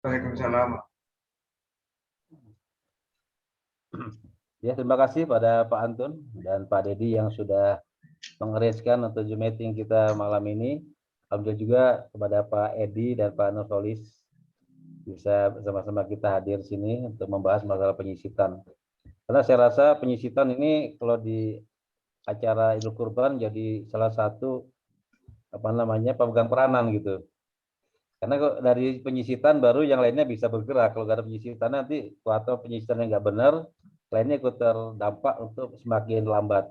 Waalaikumsalam. Ya, terima kasih pada Pak Antun dan Pak Dedi yang sudah mengereskan untuk Zoom meeting kita malam ini. Alhamdulillah juga kepada Pak Edi dan Pak Nurholis bisa bersama-sama kita hadir sini untuk membahas masalah penyisitan. Karena saya rasa penyisitan ini kalau di acara Idul Kurban jadi salah satu pemegang peranan gitu. Karena kok dari penyisitan baru yang lainnya bisa bergerak. Kalau nggak ada penyisitan nanti atau penyisitan yang nggak benar, lainnya ikut terdampak untuk semakin lambat.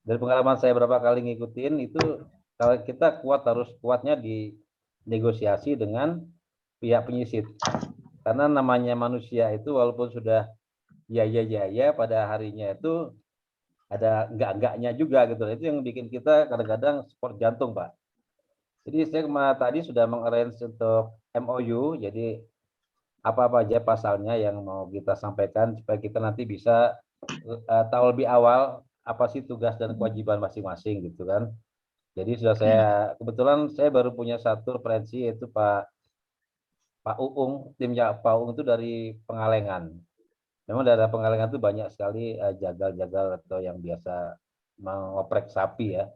Dari pengalaman saya berapa kali ngikutin itu, kalau kita harus kuatnya di negosiasi dengan pihak penyisit. Karena namanya manusia itu walaupun sudah ya pada harinya itu ada enggak-enggaknya juga gitu. Itu yang bikin kita kadang-kadang sport jantung, Pak. Jadi saya tadi sudah mengarrange untuk MOU, jadi apa-apa aja pasalnya yang mau kita sampaikan supaya kita nanti bisa tahu lebih awal apa sih tugas dan kewajiban masing-masing gitu kan. Jadi sudah kebetulan saya baru punya satu referensi yaitu Pak Uung, timnya Pak Uung itu dari Pengalengan. Memang daerah Pengalengan itu banyak sekali jagal-jagal atau yang biasa mengoprek sapi ya.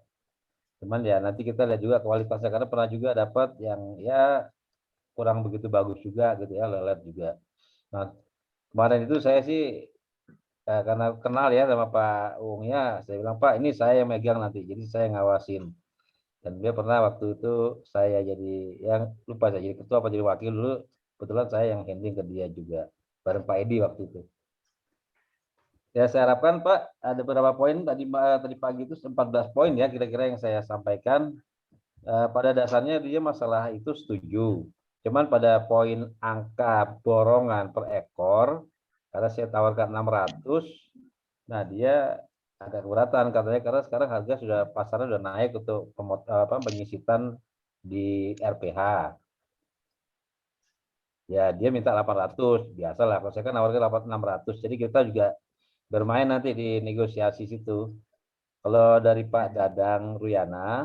Cuman ya nanti kita lihat juga kualitasnya karena pernah juga dapat yang ya kurang begitu bagus juga gitu ya, lelet juga. Nah, kemarin itu saya sih karena kenal ya sama Pak Uungnya, saya bilang Pak ini saya yang megang nanti, jadi saya ngawasin. Dan dia pernah waktu itu saya jadi yang lupa saya jadi ketua apa jadi wakil dulu, kebetulan saya yang handling ke dia juga bareng Pak Edi waktu itu. Ya saya harapkan Pak ada beberapa poin tadi pagi itu 14 poin ya kira-kira yang saya sampaikan. Pada dasarnya dia masalah itu setuju. Cuman pada poin angka borongan per ekor, karena saya tawarkan 600, nah dia agak keberatan katanya karena sekarang harga sudah pasarnya sudah naik untuk penyisitan di RPH. Ya dia minta 800, biasalah. Kalau saya kan nawarkan 600, jadi kita juga bermain nanti di negosiasi situ. Kalau dari Pak Dadang Ruyana,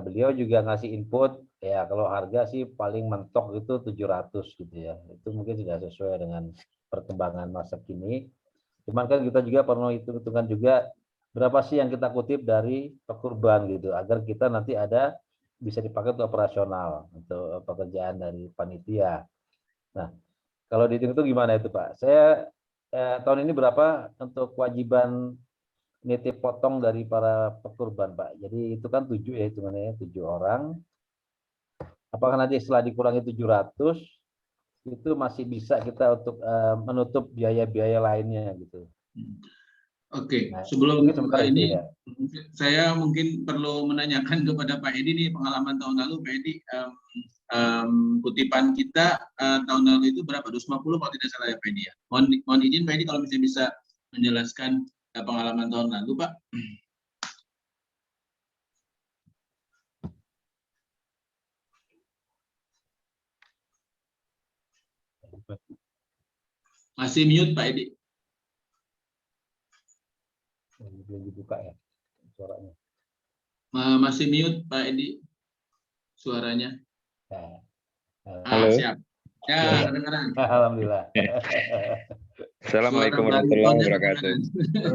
beliau juga ngasih input ya kalau harga sih paling mentok itu 700 gitu ya. Itu mungkin sudah sesuai dengan perkembangan masa kini. Cuman kan kita juga perlu hitung-hitungan juga berapa sih yang kita kutip dari pekurban gitu agar kita nanti ada bisa dipakai untuk operasional untuk pekerjaan dari panitia. Nah, kalau dihitung itu gimana itu Pak? Saya tahun ini berapa untuk kewajiban nitip potong dari para pekurban Pak? Jadi itu kan 7 ya hitungannya 7 orang. Apakah nanti setelah dikurangi 700 itu masih bisa kita untuk menutup biaya-biaya lainnya gitu? Oke, Nah, sebelum ini ya. saya mungkin perlu menanyakan kepada Pak Edi nih pengalaman tahun lalu Pak Edi kutipan kita tahun lalu itu berapa? 250 kalau tidak salah ya Pak Edi ya. Mohon izin Pak Edi kalau misalnya bisa menjelaskan pengalaman tahun lalu Pak. Masih mute Pak Edi. Belum dibuka ya suaranya. Masih mute Pak Edi suaranya. Nah, halo. Siap. Ya, kedengaran. Alhamdulillah. Assalamualaikum warahmatullahi wabarakatuh.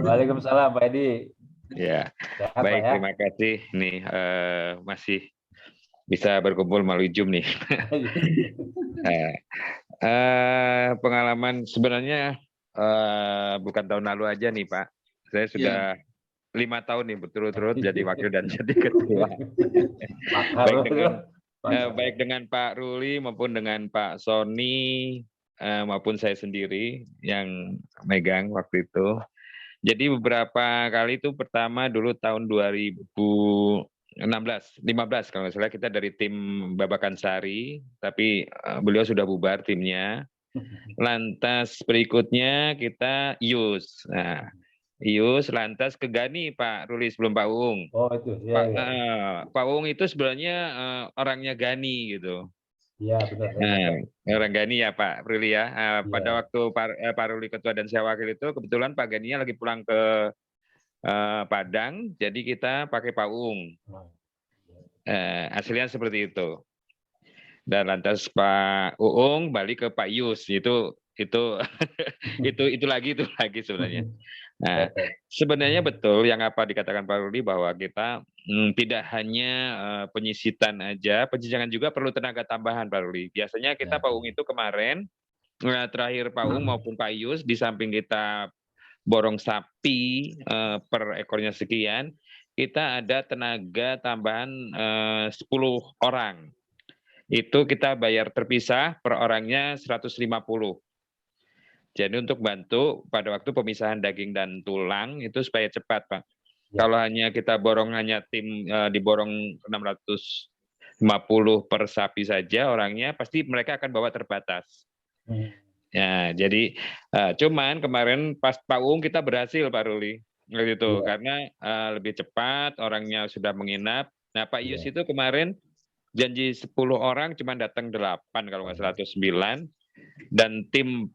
Waalaikumsalam Pak Edi. Ya, sehat, baik Pak, ya? terima kasih nih masih bisa berkumpul melalui Zoom nih. Pengalaman sebenarnya bukan tahun lalu aja nih Pak. Saya sudah 5 tahun nih berturut-turut jadi wakil dan jadi ketua. baik dengan Pak Ruli maupun dengan Pak Sony maupun saya sendiri yang megang waktu itu. Jadi beberapa kali itu pertama dulu tahun 2015 kalau nggak salah kita dari tim Babakan Sari, tapi beliau sudah bubar timnya. Lantas berikutnya kita IUS. Nah, IUS lantas ke Gani Pak Ruli sebelum Pak Uung. Oh itu ya. Pak Uung itu sebenarnya orangnya Gani gitu. Iya benar. Orang Gani ya Pak Ruli ya. Pada waktu Pak Ruli ketua dan saya wakil itu kebetulan Pak Ganinya lagi pulang ke Padang, jadi kita pakai Pak Uung. Hasilnya seperti itu. Dan lantas Pak Uung balik ke Pak Yus. Itu itu lagi sebenarnya. Nah, sebenarnya betul yang apa dikatakan Pak Rudi bahwa kita tidak hanya penyisitan aja, penjenjangan juga perlu tenaga tambahan Pak Rudi. Biasanya kita Pak Uung itu kemarin terakhir Pak Uung maupun Pak Yus di samping kita borong sapi per ekornya sekian, kita ada tenaga tambahan 10 orang. Itu kita bayar terpisah per orangnya 150. Jadi untuk bantu pada waktu pemisahan daging dan tulang itu supaya cepat, Pak. Ya. Kalau hanya kita borong hanya tim diborong 650 per sapi saja orangnya, pasti mereka akan bawa terbatas. Ya, jadi cuman kemarin pas Pak Uung kita berhasil Pak Ruli, gitu, karena lebih cepat orangnya sudah menginap. Nah Pak Yus itu kemarin janji 10 orang cuma datang 8 kalau nggak salah atau 9. Dan tim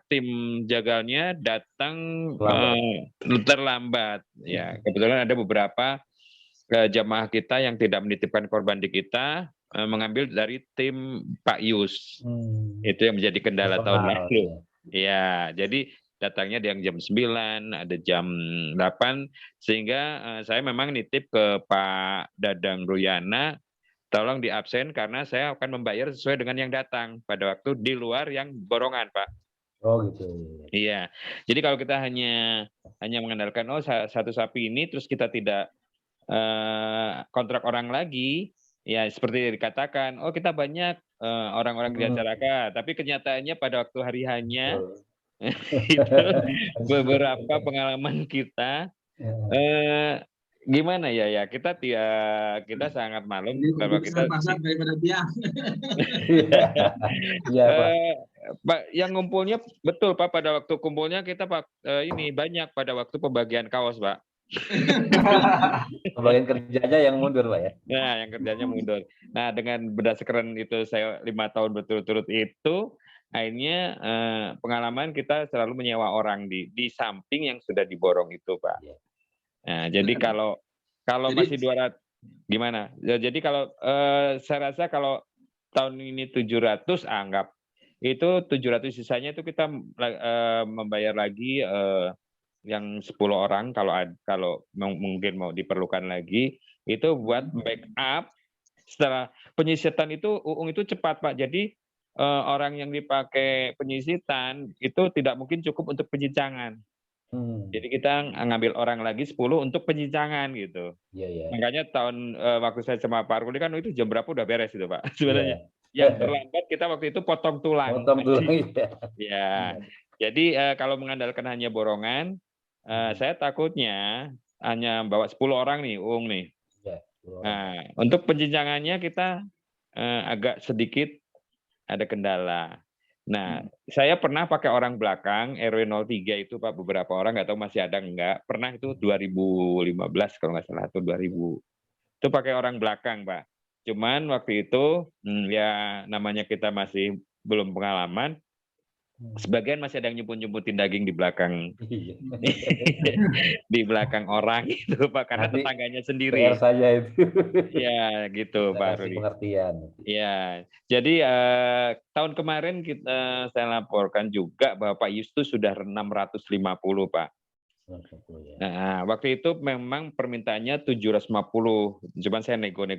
tim jagalnya datang terlambat. Ya, kebetulan ada beberapa jamaah kita yang tidak menitipkan korban di kita mengambil dari tim Pak Yus. Itu yang menjadi kendala tahun lalu. Ya, jadi datangnya yang jam 9, ada jam 8, sehingga saya memang nitip ke Pak Dadang Ruyana, tolong diabsen karena saya akan membayar sesuai dengan yang datang pada waktu di luar yang borongan, Pak. Oh gitu. Iya. Jadi kalau kita hanya mengandalkan satu sapi ini terus kita tidak kontrak orang lagi, ya seperti dikatakan, oh kita banyak orang-orang di masyarakat, tapi kenyataannya pada waktu hari hanya itu beberapa pengalaman kita gimana ya kita sangat maklum kalau kita pasar daripada tiang. Iya, Pak. Pak, yang ngumpulnya betul Pak, pada waktu kumpulnya kita Pak ini banyak pada waktu pembagian kaos Pak. Pembagian kerjanya yang mundur Pak ya. Nah, yang kerjanya mundur. Nah, dengan berdasarkan itu saya 5 tahun berturut-turut itu, akhirnya pengalaman kita selalu menyewa orang di samping yang sudah diborong itu Pak. Nah, jadi kalau masih 200 gimana? Ya, jadi kalau saya rasa kalau tahun ini 700 anggap itu 700 sisanya itu kita membayar lagi yang 10 orang kalau mungkin mau diperlukan lagi itu buat backup setelah penyisitan itu Uung itu cepat Pak. Jadi orang yang dipakai penyisitan itu tidak mungkin cukup untuk penjenjangan. Jadi kita ngambil orang lagi 10 untuk penjenjangan gitu. Makanya tahun waktu saya sama Pak Ruli kan itu jam berapa udah beres itu Pak sebenarnya. Yang terlambat kita waktu itu potong tulang. Ya. Jadi kalau mengandalkan hanya borongan, saya takutnya hanya bawa 10 orang nih, Uung nih. Nah, untuk penjenjangannya kita agak sedikit ada kendala. Nah, saya pernah pakai orang belakang RW 03 itu Pak, beberapa orang nggak tahu masih ada enggak. Pernah itu 2015 kalau nggak salah atau 2000. Itu pakai orang belakang Pak. Cuman waktu itu ya namanya kita masih belum pengalaman. Sebagian masih ada yang nyebut-nyebutin daging di belakang di belakang orang itu Pak, karena tetangganya sendiri. PR saja itu. Ya gitu Pak Rudi. Pengertian. Ya, jadi tahun kemarin saya laporkan juga bahwa Pak Yus itu sudah 650 Pak. Nah, waktu itu memang permintaannya 750, cuman saya nego,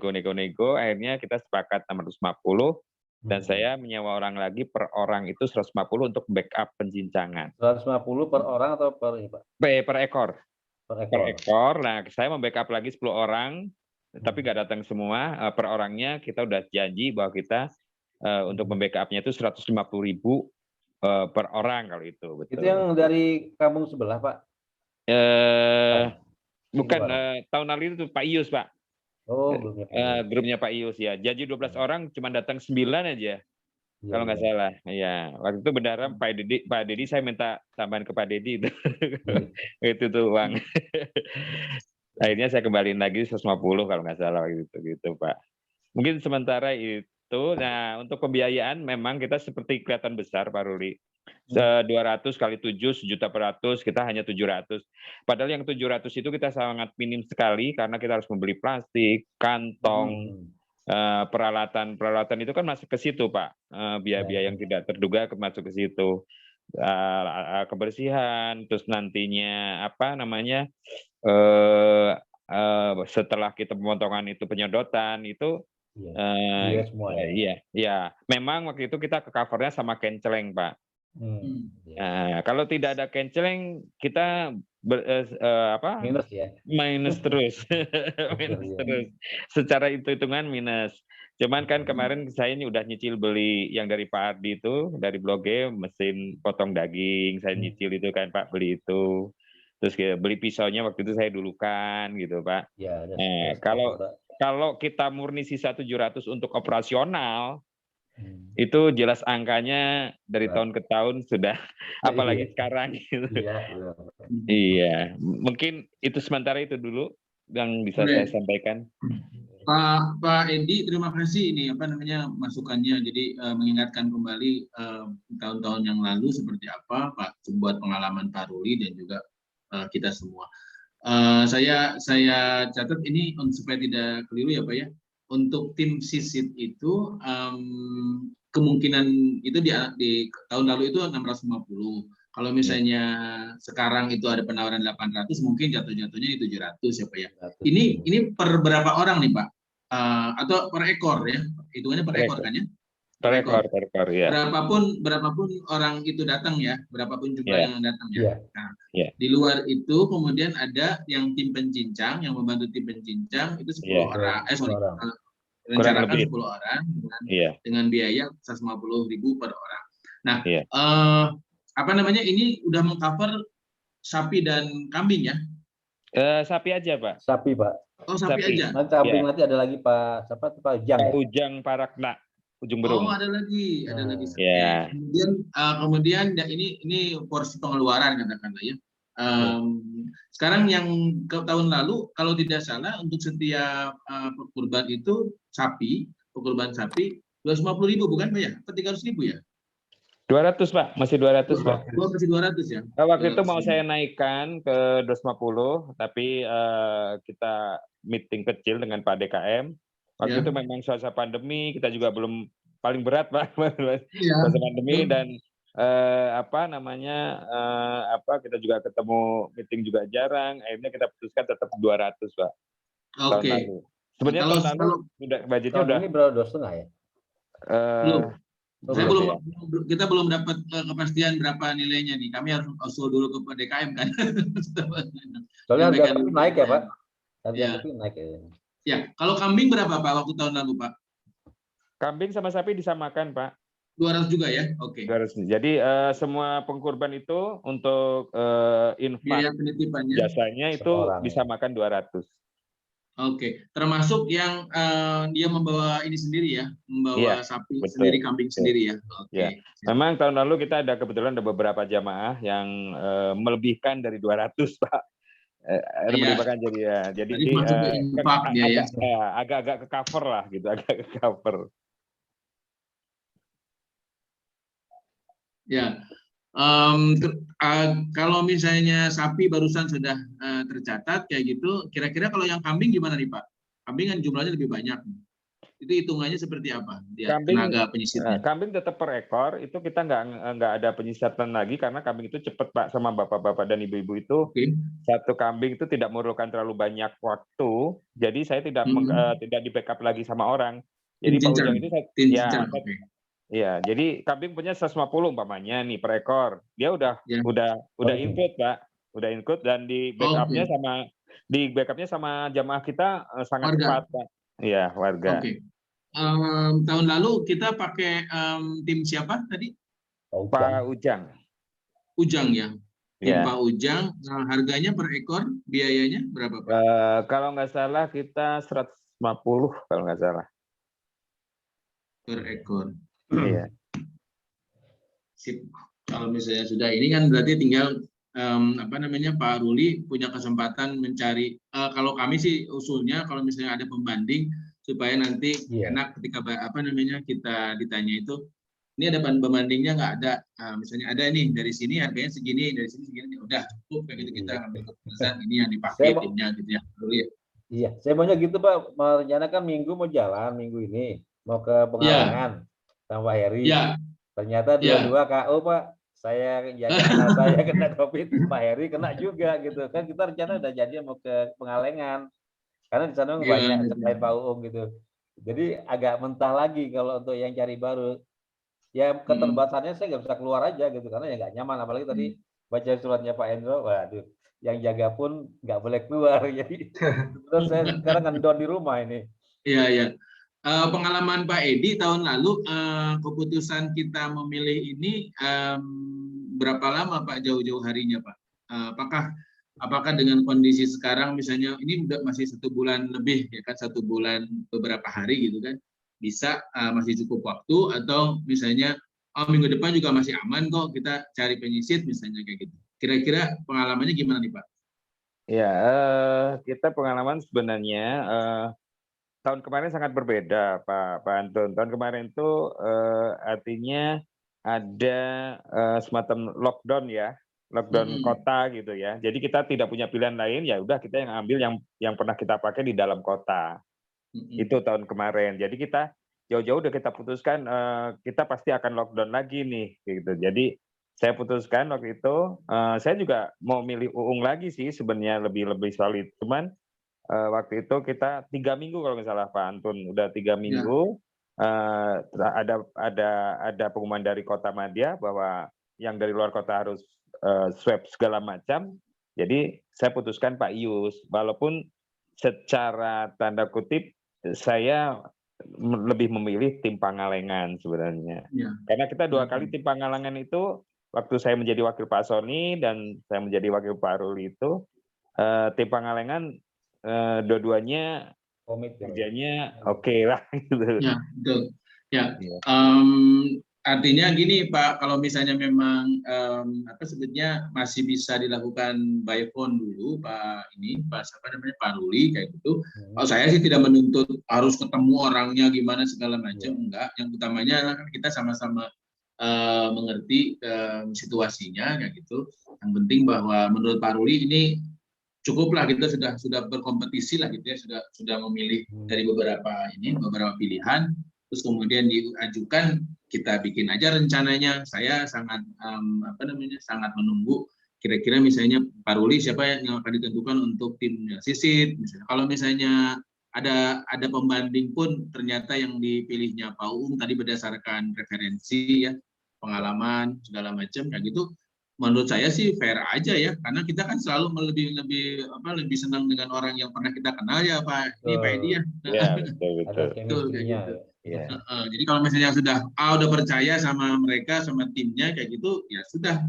akhirnya kita sepakat 650. Dan saya menyewa orang lagi per orang itu 150 untuk backup penjenjangan. 150 per orang atau per ini, Pak? Per ekor. Per ekor. Nah, saya membackup lagi 10 orang, tapi nggak datang semua. Per orangnya kita udah janji bahwa kita untuk membackupnya itu 150.000 per orang kalau itu. Betul. Itu yang dari kampung sebelah, Pak? Bukan, tahun lalu itu Pak Ius, Pak. Oh, grupnya Pak Ius ya. Janji 12 orang cuma datang 9 aja. Kalau nggak salah. Ya, waktu itu beneran Pak Dedi saya minta tambahan ke Pak Dedi itu. Itu tuh uang. Akhirnya saya kembaliin lagi 150 kalau nggak salah gitu Pak. Mungkin sementara itu. Nah, untuk pembiayaan memang kita seperti kelihatan besar Pak Ruli. 200 kali 7 1.100.000, kita hanya 700. Padahal yang 700 itu kita sangat minim sekali karena kita harus membeli plastik, kantong, peralatan itu kan masuk ke situ, Pak. Biaya-biaya yang tidak terduga masuk ke situ. Kebersihan, terus nantinya apa namanya, setelah kita pemotongan itu penyedotan itu, Iya semua ya. iya, iya. Memang waktu itu kita ke cover-nya sama kenceleng, Pak. Iya. Kalau tidak ada kenceleng kita Minus ya. minus terus, minus Iya. terus. Secara hitungan minus. Cuman kan kemarin saya ini udah nyicil beli yang dari Pak Ardi itu, dari Blok G, mesin potong daging, saya nyicil itu kan Pak, beli itu. Terus beli pisaunya waktu itu saya dulukan gitu Pak. Ya, ada Kalau kita murni sisa 700 untuk operasional, itu jelas angkanya dari tahun ke tahun sudah, apalagi sekarang gitu. Iya, mungkin itu sementara itu dulu yang bisa saya sampaikan. Pak Edi, terima kasih ini apa namanya masukannya. Jadi mengingatkan kembali tahun-tahun yang lalu seperti apa Pak, buat pengalaman Pak Ruli dan juga kita semua. Saya catat ini supaya tidak keliru ya Pak ya. Untuk tim sisit itu kemungkinan itu di tahun lalu itu 650. Kalau misalnya sekarang itu ada penawaran 800, mungkin jatuh-jatuhnya 700 ya Pak ya. Ini per berapa orang nih Pak? Atau per ekor ya? Hitungannya per ekor kan ya? Per ekor ya. Berapapun orang itu datang ya, berapapun jumlah yang datang ya. Nah, di luar itu kemudian ada yang tim pencincang, yang membantu tim pencincang itu 10 orang. Rencanakan 10 orang dengan biaya 150.000 per orang. Nah, apa namanya ini udah mengcover sapi dan kambing ya? Sapi aja Pak. Sapi Pak. Oh sapi aja. Nanti kambing nanti ada lagi Pak siapa tuh Pak Ujang. Pak Ujang Parakna, Ujung Berung. Oh ada lagi. Kemudian ya, ini porsi pengeluaran katakanlah ya. Sekarang yang ke tahun lalu kalau tidak salah untuk setiap kurban itu kurban sapi 250.000 bukan Pak ya? Atau 300.000 ya? 200 Pak, masih 200 Pak. Masih 200 ya? Waktu itu mau saya naikkan ke 250, tapi kita meeting kecil dengan Pak DKM. Waktu itu memang suasana pandemi, kita juga belum paling berat Pak, suasana pandemi dan kita juga ketemu meeting juga jarang. Akhirnya kita putuskan tetap 200 Pak. Oke. Sebenarnya tahun lalu budgetnya udah. Ini berapa 2,5 ya? Belum. Kita belum dapat kepastian berapa nilainya nih. Kami harus usul dulu ke DKM kan. Soalnya harga naik ya Pak. Naik ya. Ya, kalau kambing berapa Pak waktu tahun lalu Pak? Kambing sama sapi disamakan Pak. 200 juga ya? Oke. 200. Jadi semua pengkurban itu untuk infak jasanya itu disamakan 200. Oke, termasuk yang dia membawa ini sendiri ya, membawa sapi sendiri, kambing sendiri ya. Oke. Memang tahun lalu kita kebetulan ada beberapa jamaah yang melebihkan dari 200 Pak. Melebihkan jadi agak ke cover lah gitu, agak ke cover. Ya. Kalau misalnya sapi barusan sudah tercatat kayak gitu, kira-kira kalau yang kambing gimana nih Pak? Kambing kan jumlahnya lebih banyak. Itu hitungannya seperti apa? Tenaga penyisitnya. Kambing tetap per ekor, itu kita nggak ada penyisitan lagi karena kambing itu cepat Pak, sama bapak-bapak dan ibu-ibu itu. Satu kambing itu tidak memerlukan terlalu banyak waktu, jadi saya tidak di backup lagi sama orang. Jadi Pak Ujang itu iya, jadi kambing punya 150 umpamanya nih per ekor. Dia udah input Pak, udah input dan di backupnya sama jamaah kita sangat cepat Pak. Iya, warga. Oke. Tahun lalu kita pakai tim siapa tadi? Pak Ujang. Ujang ya. Tim Pak Ujang. Harganya per ekor biayanya berapa Pak? Kalau nggak salah kita 150 kalau nggak salah. Per ekor. Iya. Sip. Kalau misalnya sudah ini kan berarti tinggal Pak Ruli punya kesempatan mencari. Kalau kami sih usulnya kalau misalnya ada pembanding supaya nanti enak ketika kita ditanya itu, ini ada pembandingnya nggak ada. Misalnya ada nih dari sini harganya segini, dari sini segini, udah cukup kayak gitu kita ambil keputusan ini yang dipakai timnya gitu ya. Ruli. Iya, saya maunya gitu Pak, merencanakan minggu mau jalan minggu ini, mau ke Ya, Pengalengan sama Pak Heri. ya, Ternyata ya. dua-dua KO Pak. Saya jaga anak saya kena COVID, Pak Heri kena juga gitu kan. Kita rencana udah jadi mau ke Pengalengan. Karena di sana banyak Gimana tuh? selain Pak Uung gitu. Jadi agak mentah lagi kalau untuk yang cari baru. Ya Mm, keterbatasannya saya nggak bisa keluar aja gitu karena ya nggak nyaman. Apalagi tadi mm. baca suratnya Pak Endro, waduh, yang jaga pun nggak boleh keluar. Jadi sebenarnya saya sekarang ngendon di rumah ini. Iya, iya. Pengalaman Pak Edi tahun lalu, keputusan kita memilih ini berapa lama Pak jauh-jauh harinya Pak? Apakah dengan kondisi sekarang misalnya ini udah masih 1 bulan lebih ya kan, 1 bulan beberapa hari gitu kan, bisa masih cukup waktu atau misalnya minggu depan juga masih aman kok kita cari penyisit misalnya kayak gitu. Kira-kira pengalamannya gimana nih Pak? Ya, kita pengalaman sebenarnya tahun kemarin sangat berbeda, Pak Anton. Tahun kemarin itu artinya ada semacam lockdown ya, lockdown Mm-mm. kota gitu ya. Jadi kita tidak punya pilihan lain, ya udah kita yang ambil yang pernah kita pakai di dalam kota. Mm-mm. Itu tahun kemarin. Jadi kita jauh-jauh udah kita putuskan kita pasti akan lockdown lagi nih, gitu. Jadi saya putuskan waktu itu, saya juga mau milih Uung lagi sih sebenarnya lebih solid. Cuman waktu itu kita 3 minggu kalau nggak salah Pak Antun, udah 3 Ya, minggu ada pengumuman dari Kota Madya bahwa yang dari luar kota harus swab segala macam. Jadi saya putuskan Pak Ius, walaupun secara tanda kutip saya lebih memilih tim Pangalengan sebenarnya. ya. Karena kita 2 kali Mm-mm. tim Pangalengan itu waktu saya menjadi wakil Pak Sony dan saya menjadi wakil Pak Ruli itu tim Pangalengan dua-duanya Komit ya. kerjanya oke lah gitu. Ya, betul. Ya, Iya. artinya gini Pak, kalau misalnya memang apa sebutnya masih bisa dilakukan by phone dulu Pak ini, Pak siapa namanya Pak Ruli kayak gitu. Kalau saya sih tidak menuntut harus ketemu orangnya gimana segala macam, Iya. enggak. Yang utamanya adalah kan kita sama-sama mengerti situasinya kayak gitu. Yang penting bahwa menurut Pak Ruli ini cukuplah kita sudah berkompetisi lah gitu ya, sudah memilih dari beberapa pilihan, terus kemudian diajukan, kita bikin aja rencananya. Saya sangat sangat menunggu kira-kira misalnya Pak Ruli siapa yang akan ditentukan untuk tim sisit misalnya. Kalau misalnya ada pembanding pun ternyata yang dipilihnya Pak Uung tadi berdasarkan referensi ya, pengalaman segala macam kayak gitu, menurut saya sih fair aja ya, karena kita kan selalu lebih senang dengan orang yang pernah kita kenal ya Pak Edi ya. Ya, betul Ada Betul kayak chemistry-nya gitu. ya. ya. Jadi kalau misalnya udah percaya sama mereka, sama timnya kayak gitu, ya sudah.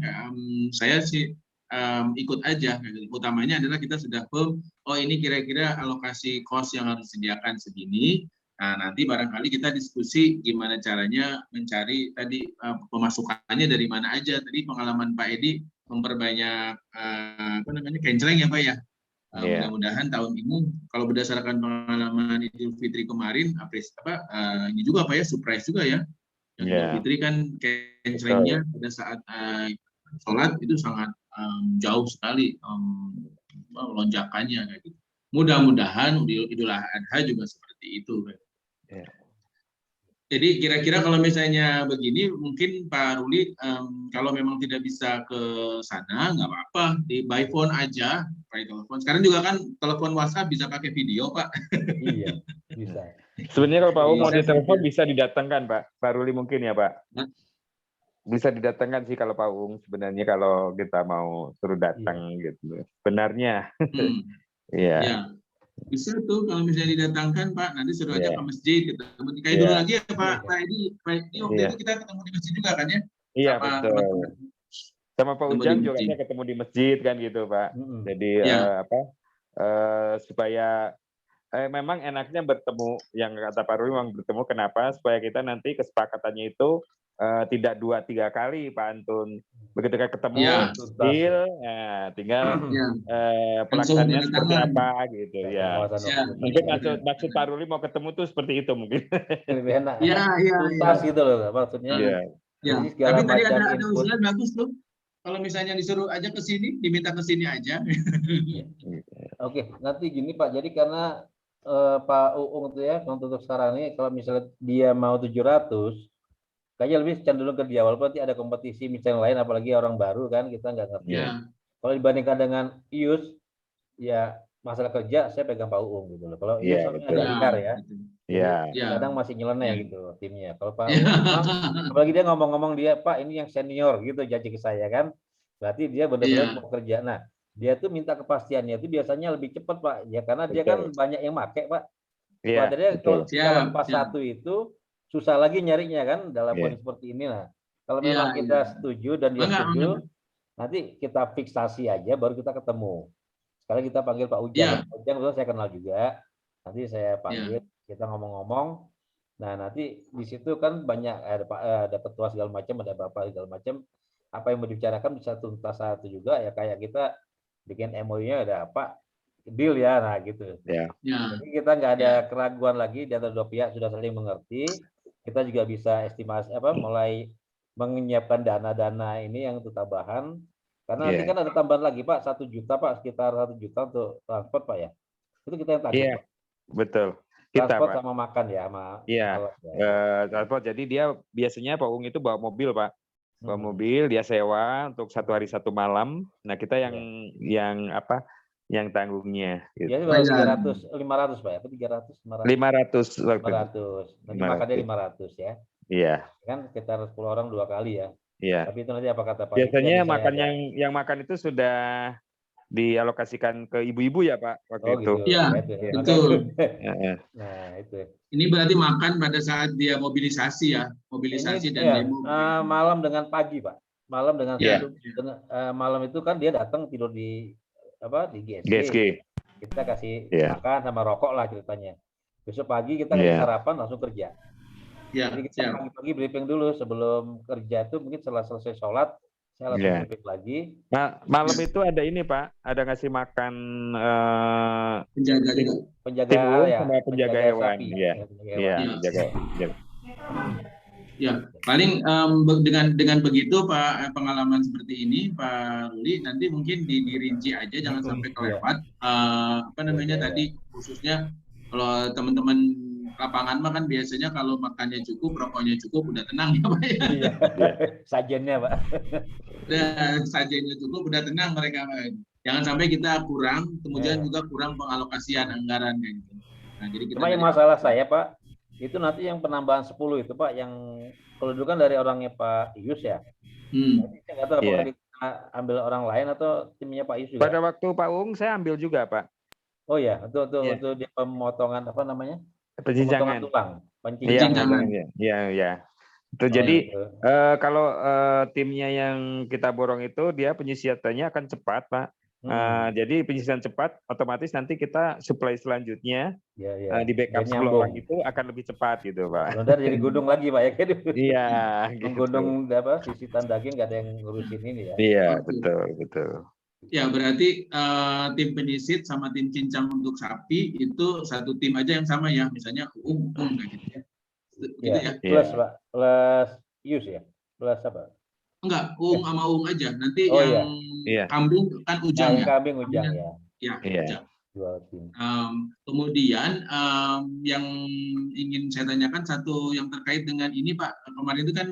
Saya sih ikut aja. Utamanya adalah kita sudah firm, oh ini kira-kira alokasi cost yang harus disediakan segini. Nah nanti barangkali kita diskusi gimana caranya mencari tadi pemasukannya dari mana aja. Tadi pengalaman Pak Edi memperbanyak kenceleng ya Pak ya. Iya. Mudah-mudahan tahun ini kalau berdasarkan pengalaman Idul Fitri kemarin ini juga Pak ya, surprise juga ya. Yang Idul Iya, Fitri kan kencelengnya pada saat sholat itu sangat jauh sekali lonjakannya kayak gitu. Mudah-mudahan Idul Adha juga seperti itu. Iya. Jadi kira-kira kalau misalnya begini, mungkin Pak Ruli kalau memang tidak bisa ke sana, nggak apa-apa, di by phone aja, by telepon. Sekarang juga kan telepon WhatsApp bisa pakai video, Pak. Iya, bisa. Sebenarnya kalau Pak Uung mau Bisa ditelepon saja. bisa didatangkan Pak Ruli mungkin ya Pak. Bisa didatangkan sih kalau Pak Uung sebenarnya kalau kita mau suruh datang gitu. Benarnya, iya. Ya, bisa tuh kalau misalnya didatangkan Pak, nanti suruh aja Iya. ke masjid, ketemu. Kayak dulu Iya. lagi ya Pak Edi waktu Iya. itu kita ketemu di masjid juga kan ya, Iya sama betul. teman-teman. Sama Pak Ketemu di Ujang juga masjid. saya ketemu di masjid kan gitu Pak. Jadi Ya, supaya memang enaknya bertemu, yang kata Pak Ruli memang bertemu kenapa? Supaya kita nanti kesepakatannya itu tidak 2-3 kali Pak Antun. Begitu kita ketemu, ya, deal, tinggal ya. Langsung pelaksanaannya tanda seperti tangan. apa gitu ya. Ya, Mungkin maksud Pak Ruli mau ketemu tuh seperti itu mungkin. Lebih enak. ya, ya. Tuntas gitu loh maksudnya. Iya. Ya. Jadi segala Tapi tadi macam ada input. usulan bagus tuh. Kalau misalnya disuruh aja ke sini, diminta ke sini aja. Oke, nanti gini Pak. Jadi karena Pak Uung itu ya untuk sekarang ini kalau misalnya dia mau 700, kayaknya lebih cenderung ke dia. Walaupun nanti ada kompetisi misalnya lain, apalagi orang baru kan kita nggak ngerti. Ya, Kalau dibandingkan dengan Ius, ya masalah kerja saya pegang Pak Uung gitu loh. Kalau Ius Iya, soalnya betul. agak liar ya. gitu. Iya. Ya. Kadang masih nyeleneh Ya. gitu timnya. Kalau Pak Uung memang, apalagi dia ngomong-ngomong dia Pak ini yang senior gitu janji ke saya kan. Berarti dia benar-benar Iya. mau kerja. Nah, dia tuh minta kepastiannya itu biasanya lebih cepat Pak. Ya karena dia kan Betul. banyak yang make Pak. Iya, Padahal betul. kalau Siap, pas siap. satu itu susah lagi nyarinya kan dalam Iya. kondisi seperti ini. Nah, kalau Iya, memang kita iya. setuju dan dia Enggak. setuju, nanti kita fiksasi aja baru kita ketemu. Sekarang kita panggil Pak Ujang. Iya. Pak Ujang saya kenal juga. Nanti saya panggil, Iya. kita ngomong-ngomong. Nah, nanti di situ kan banyak ada ketua segala macam, ada bapak segala macam. Apa yang mau dibicarakan bisa tuntas satu juga ya kayak kita bikin MOU-nya ada apa deal ya, nah gitu. Ya. Ya. Jadi kita nggak ada keraguan lagi di antara dua pihak sudah saling mengerti. Kita juga bisa estimasi mulai menyiapkan dana-dana ini yang untuk tambahan. Karena nanti Iya. kan ada tambahan lagi Pak, 1 juta Pak, sekitar 1 juta untuk transport Pak ya. Itu kita yang tanggung Iya, Pak. betul. Kita, Transport Pak. sama makan ya, sama Iya. alat ya. Transport. Jadi dia biasanya Pak Uung itu bawa mobil, Pak. Bawa Hmm. mobil, dia sewa untuk 1 hari 1 malam. Nah, kita yang apa? Yang tanggungnya. Gitu. Biasanya baru 300, 500 Pak ya, apa 300, 500? 500 waktu itu. 500. Nanti makannya 500 ya. Iya. Kan sekitar 10 orang 2 kali ya. Iya. Tapi itu nanti apa kata Pak? Biasanya makan yang makan itu sudah dialokasikan ke ibu-ibu ya Pak waktu itu. Gitu. Iya, Ya, itu. betul. Nah, itu. Ini berarti makan pada saat dia mobilisasi ya, mobilisasi Ini, dan ya, demo. malam dengan pagi Pak. Malam dengan Iya. malam itu kan dia datang tidur di GSG. GSG. Kita kasih Iya. makan sama rokok lah ceritanya. Besok pagi kita kasih sarapan langsung kerja. Ya, Jadi kita pagi-pagi briefing dulu sebelum kerja itu mungkin setelah selesai sholat saya langsung briefing lagi. Nah, malam itu ada ini Pak, ada ngasih makan penjaga ya, sama penjaga hewan. sapi. Iya. Iya, penjaga. Ya, paling dengan begitu Pak, pengalaman seperti ini Pak Ruli nanti mungkin dirinci aja jangan sampai kelewat. Tadi khususnya kalau teman-teman lapangan mah kan biasanya kalau makannya cukup, rokoknya cukup, udah tenang ya Pak ya. Iya. Sajennya Pak. Sajennya cukup, udah tenang mereka Pak. Jangan sampai kita kurang, kemudian juga kurang pengalokasian anggaran kayak gitu. Nah, jadi kita yang masalah saya Pak, itu nanti yang penambahan 10 itu Pak, yang kalau dulu kan dari orangnya Pak Ius ya. Jadi saya nggak tahu apakah kita ambil orang lain atau timnya Pak Ius juga. Pada waktu Pak Uung saya ambil juga Pak. Oh ya, untuk dia pemotongan apa namanya? Pencincangan tulang. Iya. Itu jadi kalau timnya yang kita borong itu dia penyisiatannya akan cepat Pak. Jadi penyisian cepat otomatis nanti kita supply selanjutnya di backup 10 orang itu akan lebih cepat gitu Pak. Benar jadi gudung lagi Pak ya. Iya. Gudung sisitan daging nggak ada yang ngurusin ini ya. Iya betul. Ya berarti tim penyisit sama tim cincang untuk sapi itu satu tim aja yang sama ya, misalnya kayak gitu ya. Gitu ya. Plus Pak, plus Ius ya, plus apa? Enggak, sama aja. Nanti kambing kan Ujang ya. Kambing Ujang ya. Ya, Ujang. Dua tim. Kemudian yang ingin saya tanyakan satu yang terkait dengan ini Pak, kemarin itu kan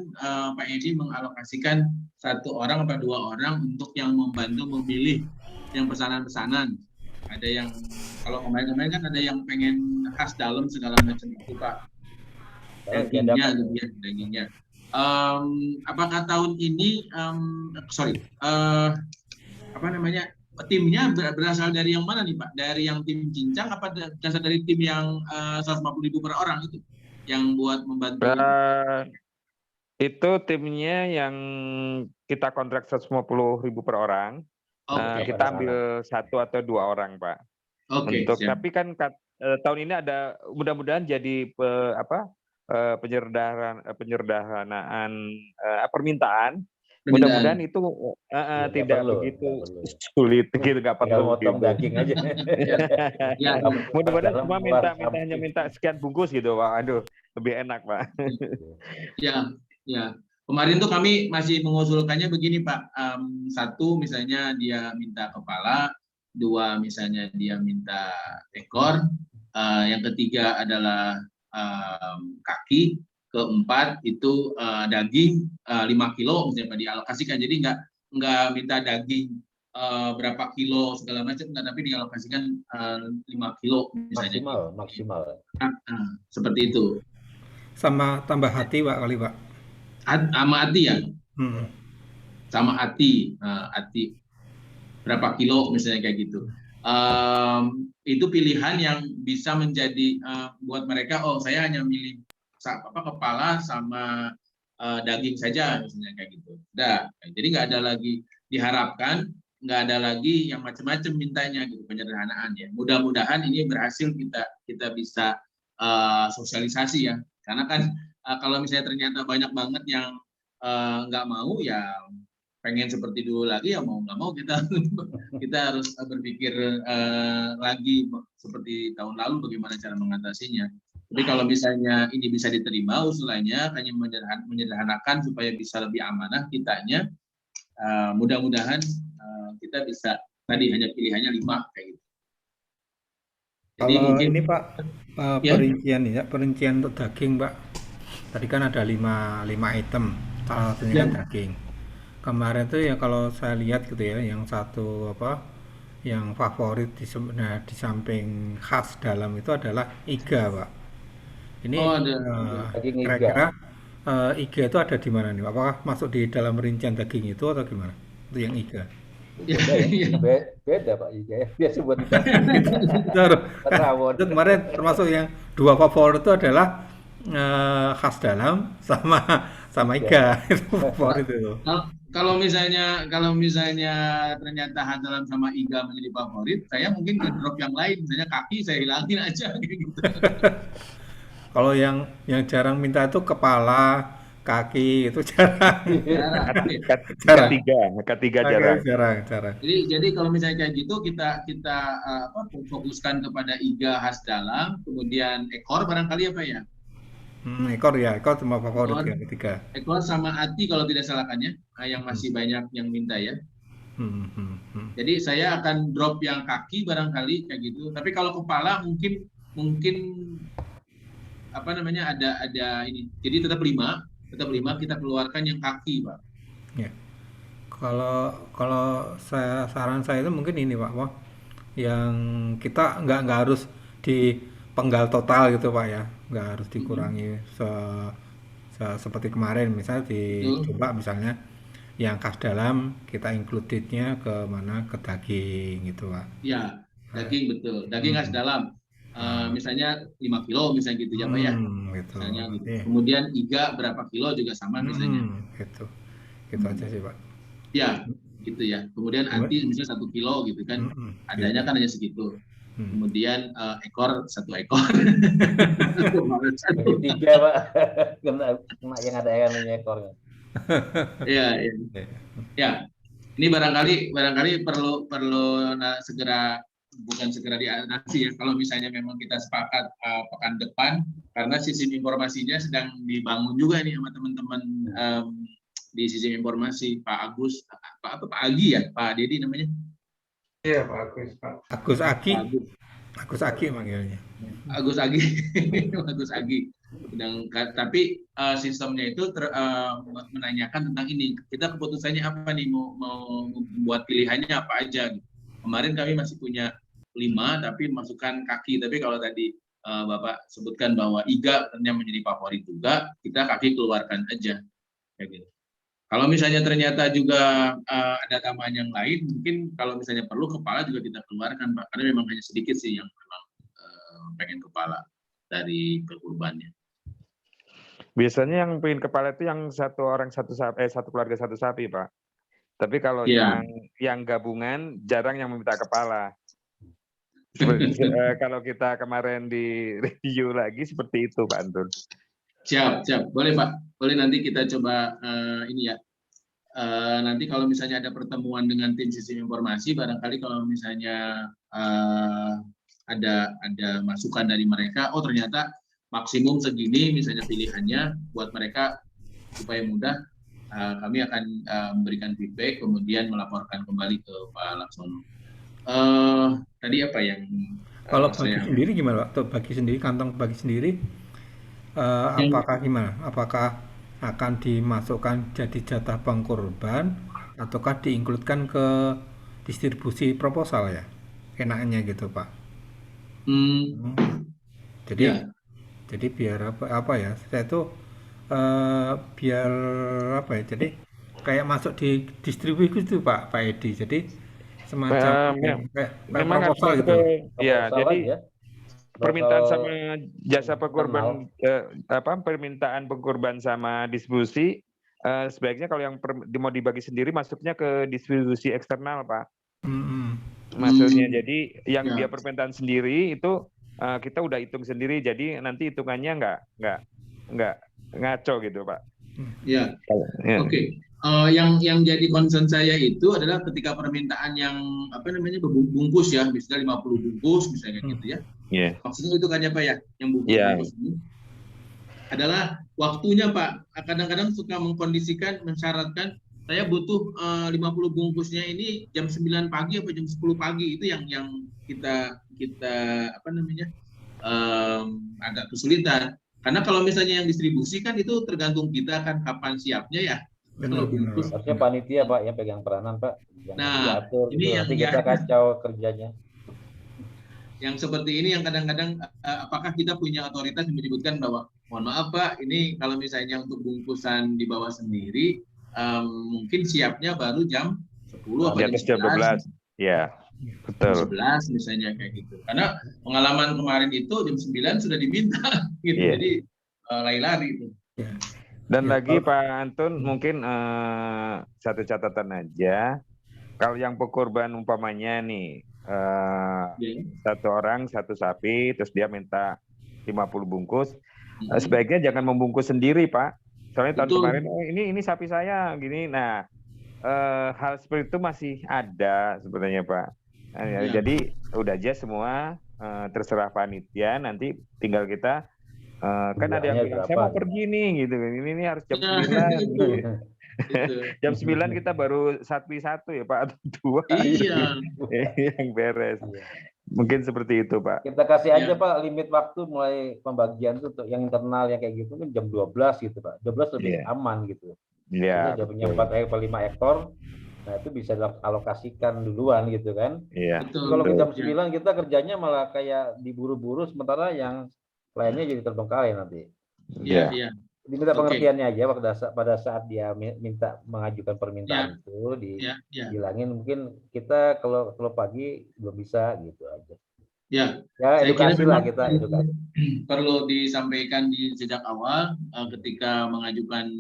Pak Edi mengalokasikan 1 orang atau 2 orang untuk yang membantu memilih yang pesanan-pesanan. Ada yang kalau kemarin kan ada yang pengen khas dalam segala macam itu Pak. Dagingnya. Apakah tahun ini timnya berasal dari yang mana nih Pak? Dari yang tim cincang apa berasal dari tim yang 150.000 per orang itu yang buat membantu? Itu timnya yang kita kontrak 150.000 per orang. Kita ambil 1 atau 2 orang Pak. Tapi kan tahun ini ada mudah-mudahan jadi penyederhanaan permintaan. Mudah-mudahan itu tidak begitu sulit gitu, nggak perlu motong daging aja. Mudah-mudahan cuma minta sekian bungkus gitu Pak. Aduh, lebih enak Pak. Ya. Kemarin tuh kami masih mengusulkannya begini Pak, satu misalnya dia minta kepala, dua misalnya dia minta ekor, yang ketiga adalah kaki, keempat itu daging 5 kilo misalnya Pak dialokasikan, jadi nggak minta daging berapa kilo segala macam, nggak, tapi dialokasikan 5 kilo misalnya. Maksimal. Seperti itu. Sama tambah hati Pak kali Pak. Sama hati ya? Sama hati, hati berapa kilo misalnya kayak gitu. Itu pilihan yang bisa menjadi buat mereka, oh saya hanya milih kepala sama daging saja misalnya kayak gitu. Udah, jadi nggak ada lagi, diharapkan nggak ada lagi yang macam-macam mintanya gitu, penyederhanaan ya. Mudah-mudahan ini berhasil kita bisa sosialisasi ya, karena kan kalau misalnya ternyata banyak banget yang nggak mau, ya pengen seperti dulu lagi, ya mau nggak mau kita harus berpikir lagi seperti tahun lalu bagaimana cara mengatasinya. Tapi kalau misalnya ini bisa diterima usulannya, hanya menyederhanakan supaya bisa lebih amanah kitanya, mudah-mudahan kita bisa tadi hanya pilihannya 5 kayak gitu. Jadi kalau mungkin ini Pak perincian ya, perincian untuk daging Pak. Tadi kan ada 5 item, salah satunya kan daging. Kemarin tuh ya kalau saya lihat gitu ya, yang satu yang favorit di samping khas dalam itu adalah iga Pak. Ini kira-kira iga itu ada di mana nih Pak? Apakah masuk di dalam rincian daging itu atau gimana? Itu yang iga. Beda Pak iga ya. Dia sebut itu kemarin termasuk yang 2 favorit itu adalah khas dalam sama iga. Itu favorit itu. Kalau misalnya ternyata khas dalam sama iga menjadi favorit, saya mungkin ke drop yang lain, misalnya kaki saya hilangin aja gitu. Kalau yang jarang minta itu kepala, kaki itu jarang. Ketiga jarang. Jadi kalau misalnya kayak gitu kita fokuskan kepada iga khas dalam, kemudian ekor barangkali apa ya? Ekor cuma favorit yang ketiga. Ekor sama hati kalau tidak salah kan ya, yang masih banyak yang minta ya. Jadi saya akan drop yang kaki barangkali kayak gitu. Tapi kalau kepala mungkin ada ini. Jadi tetap 5 kita keluarkan yang kaki Pak. Ya. Kalau saran saya itu mungkin ini Pak, yang kita nggak harus dipenggal total gitu Pak ya, nggak harus dikurangi seperti kemarin, misalnya dicoba misalnya yang khas dalam kita include-nya ke daging gitu Pak. Ya, daging betul, daging khas dalam. Misalnya 5 kilo misalnya gitu ya Pak ya. Gitu. Misalnya gitu. Kemudian iga berapa kilo juga sama misalnya. Gitu aja sih Pak. Ya, gitu ya. Kemudian anti misalnya 1 kilo gitu kan. Adanya kan hanya segitu. Kemudian ekor 1 ekor. 3 Pak. Kena yang ada yang ekornya. Ya. Ini barangkali perlu segera diatasi ya. Kalau misalnya memang kita sepakat pekan depan, karena sistem informasinya sedang dibangun juga nih sama teman-teman di sistem informasi, Pak Agus, Pak Agi ya, Pak Dedi namanya. Iya Pak Agus, Pak. Agus Agi manggilnya. Agus Agi. Tapi sistemnya itu menanyakan tentang ini. Kita keputusannya apa nih, mau membuat pilihannya apa aja. Kemarin kami masih punya 5, tapi masukkan kaki. Tapi kalau tadi Bapak sebutkan bahwa iga ternyata menjadi favorit juga, kita kaki keluarkan aja. Kayak gitu. Kalau misalnya ternyata juga ada tambahan yang lain, mungkin kalau misalnya perlu kepala juga kita keluarkan, Pak. Karena memang hanya sedikit sih yang memang pengen kepala dari kurbannya. Biasanya yang pengen kepala itu yang satu keluarga satu sapi, Pak. Tapi kalau yang gabungan jarang yang meminta kepala. Kalau kita kemarin di review lagi seperti itu, Pak Antun. Siap. Boleh, Pak. Boleh nanti kita coba ini ya. Nanti kalau misalnya ada pertemuan dengan tim sistem informasi, barangkali kalau misalnya ada masukan dari mereka, oh ternyata maksimum segini misalnya pilihannya buat mereka supaya mudah, kami akan memberikan feedback, kemudian melaporkan kembali ke Pak Laksono. Tadi apa yang Kalau bagi saya sendiri gimana, Pak? Tuh, bagi sendiri, kantong bagi sendiri, yang apakah gimana? Apakah akan dimasukkan jadi jatah pengkorban ataukah diinkludkan ke distribusi proposal ya? Enaknya gitu, Pak. hmm, Jadi ya jadi biar apa ya? Saya tuh biar apa ya? Jadi kayak masuk di distribusi itu Pak Edi. Jadi semacam kayak memang harus proposal masuk gitu. ke ya. Proposal Jadi aja, permintaan proposal sama jasa internal. pengkorban permintaan pengkorban sama distribusi sebaiknya kalau yang mau dibagi sendiri masuknya ke distribusi eksternal, Pak. Mm-mm. Maksudnya jadi yang ya dia permintaan sendiri itu kita udah hitung sendiri, jadi nanti hitungannya nggak ngaco gitu, Pak. ya Ya. Oke. Yang jadi concern saya itu adalah ketika permintaan yang apa namanya bungkus ya, misalnya 50 bungkus misalnya gitu ya. Iya. Maksudnya itu kan ya Pak ya, yang Iya. bungkus-bungkus ini adalah waktunya Pak. Kadang-kadang suka mengkondisikan, mensyaratkan saya butuh 50 bungkusnya ini jam 9 pagi atau jam 10 pagi. Itu yang kita apa namanya agak kesulitan. Karena kalau misalnya yang distribusi kan itu tergantung kita kan kapan siapnya ya. Kalau Benar-benar. bungkus Harusnya panitia Pak yang pegang peranan Pak, yang Nah, diatur ini gitu. yang Nanti kita kacau kerjanya. yang seperti ini yang kadang-kadang apakah kita punya otoritas yang menyebutkan bahwa mohon maaf Pak, ini kalau misalnya untuk bungkusan di bawah sendiri mungkin siapnya baru jam 10 atau Di jam atas jam 12. 11. Ya, Jam betul. 11 misalnya kayak gitu. Karena pengalaman kemarin itu jam 9 sudah diminta gitu. Iya. Jadi lari-lari itu. Dan Ya, lagi Pak Antun mungkin satu catatan aja. Kalau yang pengkorban umpamanya nih satu orang satu sapi, terus dia minta 50 bungkus, sebaiknya jangan membungkus sendiri Pak. Soalnya tahun Betul. kemarin ini sapi saya gini. Nah hal seperti itu masih ada sebenarnya Pak. Ya. Jadi udah aja semua terserah panitia, nanti tinggal kita kan ada yang bilang saya mau pergi nih gitu, ini harus jam 9. Jam 9 kita baru sapi satu ya Pak, atau 2 Iya. yang beres. Mungkin seperti itu Pak. Kita kasih aja Pak limit waktu mulai pembagian itu untuk yang internal yang kayak gitu kan jam 12 gitu Pak. 12 lebih aman gitu. Iya. Dia punya 4 ekor 5 ekor. Nah, itu bisa dialokasikan duluan gitu kan. Iya. Kalau jam 9 kita kerjanya malah kayak diburu-buru sementara yang lainnya jadi terbengkalai nanti. Iya. Diminta pengertiannya aja pada saat dia minta mengajukan permintaan itu dibilangin mungkin kita kalau pagi belum bisa gitu aja. Ya, edukasi lah kita edukasi. Perlu disampaikan di sejak awal ketika mengajukan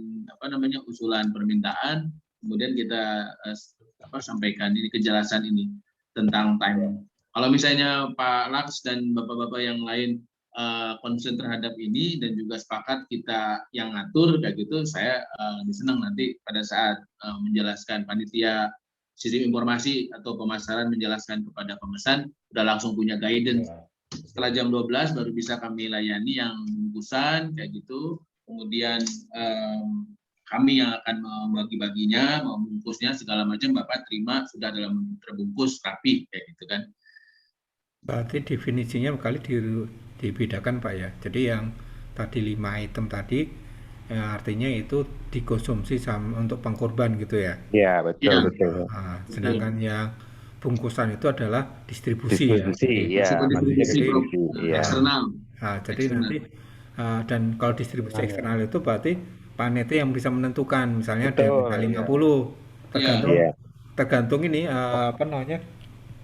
usulan permintaan, kemudian kita sampaikan ini kejelasan ini tentang time. Kalau misalnya Pak Laks dan bapak-bapak yang lain concern terhadap ini dan juga sepakat kita yang ngatur kayak gitu, saya senang nanti pada saat menjelaskan panitia sistem informasi atau pemasaran menjelaskan kepada pemesan udah langsung punya guidance. Setelah jam 12 baru bisa kami layani yang bungkusan kayak gitu. Kemudian kami yang akan membagi-baginya, membungkusnya segala macam Bapak terima sudah dalam terbungkus rapi kayak gitu kan. Berarti definisinya kali dibedakan Pak ya. Jadi yang tadi 5 item tadi artinya itu dikonsumsi untuk pengkorban gitu ya. Iya, betul. Sedangkan yang bungkusan itu adalah distribusi ya. Distribusi eksternal. Jadi nanti dan kalau distribusi eksternal itu berarti panitia yang bisa menentukan, misalnya ada 50 tergantung ini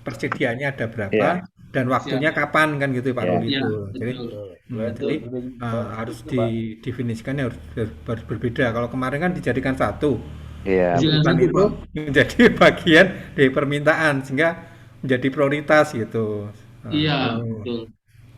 persediaannya ada berapa dan waktunya kapan kan gitu Pak Ruli itu. Jadi harus didefinisikan harus berbeda. Kalau kemarin kan dijadikan satu. Bungkusan itu menjadi bagian dari permintaan sehingga menjadi prioritas gitu.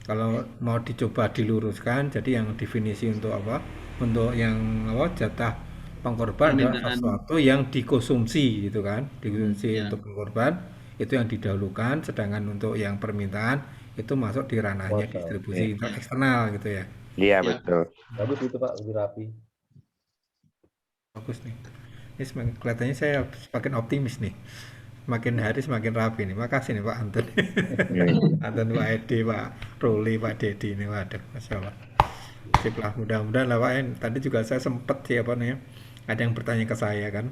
Kalau mau dicoba diluruskan, jadi yang definisi untuk apa? Untuk yang jatah pengkorban adalah sesuatu yang dikonsumsi gitu kan, dikonsumsi untuk pengkorban itu yang didahulukan, sedangkan untuk yang permintaan itu masuk di ranahnya distribusi eksternal gitu ya. Iya betul. Bagus itu Pak, lebih rapi. bagus nih. Ini semakin, kelihatannya saya semakin optimis nih. Semakin hari semakin rapi nih. Makasih nih Pak Antun. Antun, Pak Edi, Pak Ruli, Pak Dedi ini, waduh, Masya Allah. Sip lah, mudah-mudahan lah Pak. Tadi juga saya sempet sih apa namanya, ada yang bertanya ke saya kan,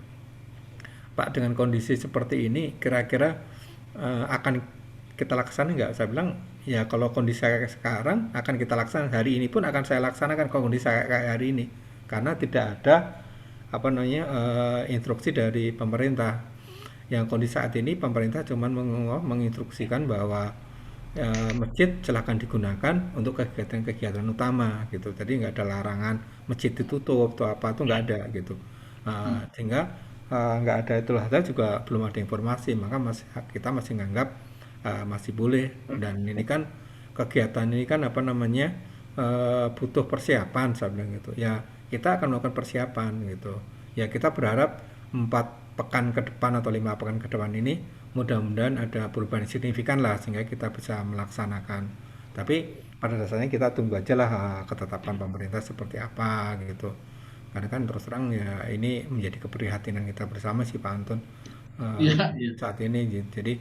Pak, dengan kondisi seperti ini kira-kira akan kita laksanakan nggak? Saya bilang ya kalau kondisi kayak sekarang akan kita laksanakan, hari ini pun akan saya laksanakan kalau kondisi kayak hari ini, karena tidak ada apa namanya instruksi dari pemerintah. Yang kondisi saat ini pemerintah cuma menginstruksikan bahwa masjid silahkan digunakan untuk kegiatan-kegiatan utama gitu. Jadi nggak ada larangan masjid ditutup atau apa tuh nggak ada gitu. Sehingga nggak ada, itulah saya juga belum ada informasi, maka kita masih nganggap masih boleh. Dan ini kan kegiatan ini kan apa namanya butuh persiapan, saya bilang gitu ya, kita akan melakukan persiapan gitu ya. Kita berharap 4 pekan ke depan atau 5 pekan ke depan ini mudah-mudahan ada perubahan signifikan lah sehingga kita bisa melaksanakan. Tapi pada dasarnya kita tunggu aja lah ketetapan pemerintah seperti apa gitu. Karena kan terus terang ya ini menjadi keprihatinan kita bersama sih Pak Antun saat ini. Jadi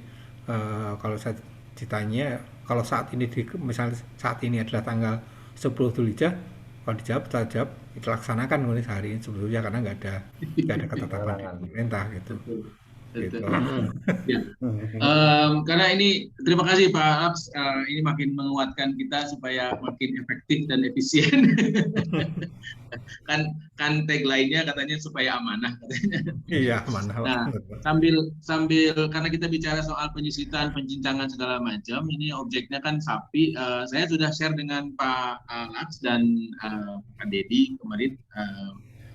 kalau saya ditanya, kalau saat ini misalnya saat ini adalah tanggal 10 Dzulhijjah, kalau dijawab saya jawab kita laksanakan hari ini sebelumnya, karena nggak ada ketetapan dari pemerintah gitu. Gitu. Ya. Karena ini terima kasih Pak Laps, ini makin menguatkan kita supaya makin efektif dan efisien. kan tagline-nya katanya supaya amanah katanya. Iya, amanah. Nah, sambil karena kita bicara soal penyisitan, pencincangan segala macam, ini objeknya kan sapi. Saya sudah share dengan Pak Laps dan Pak Dedi kemarin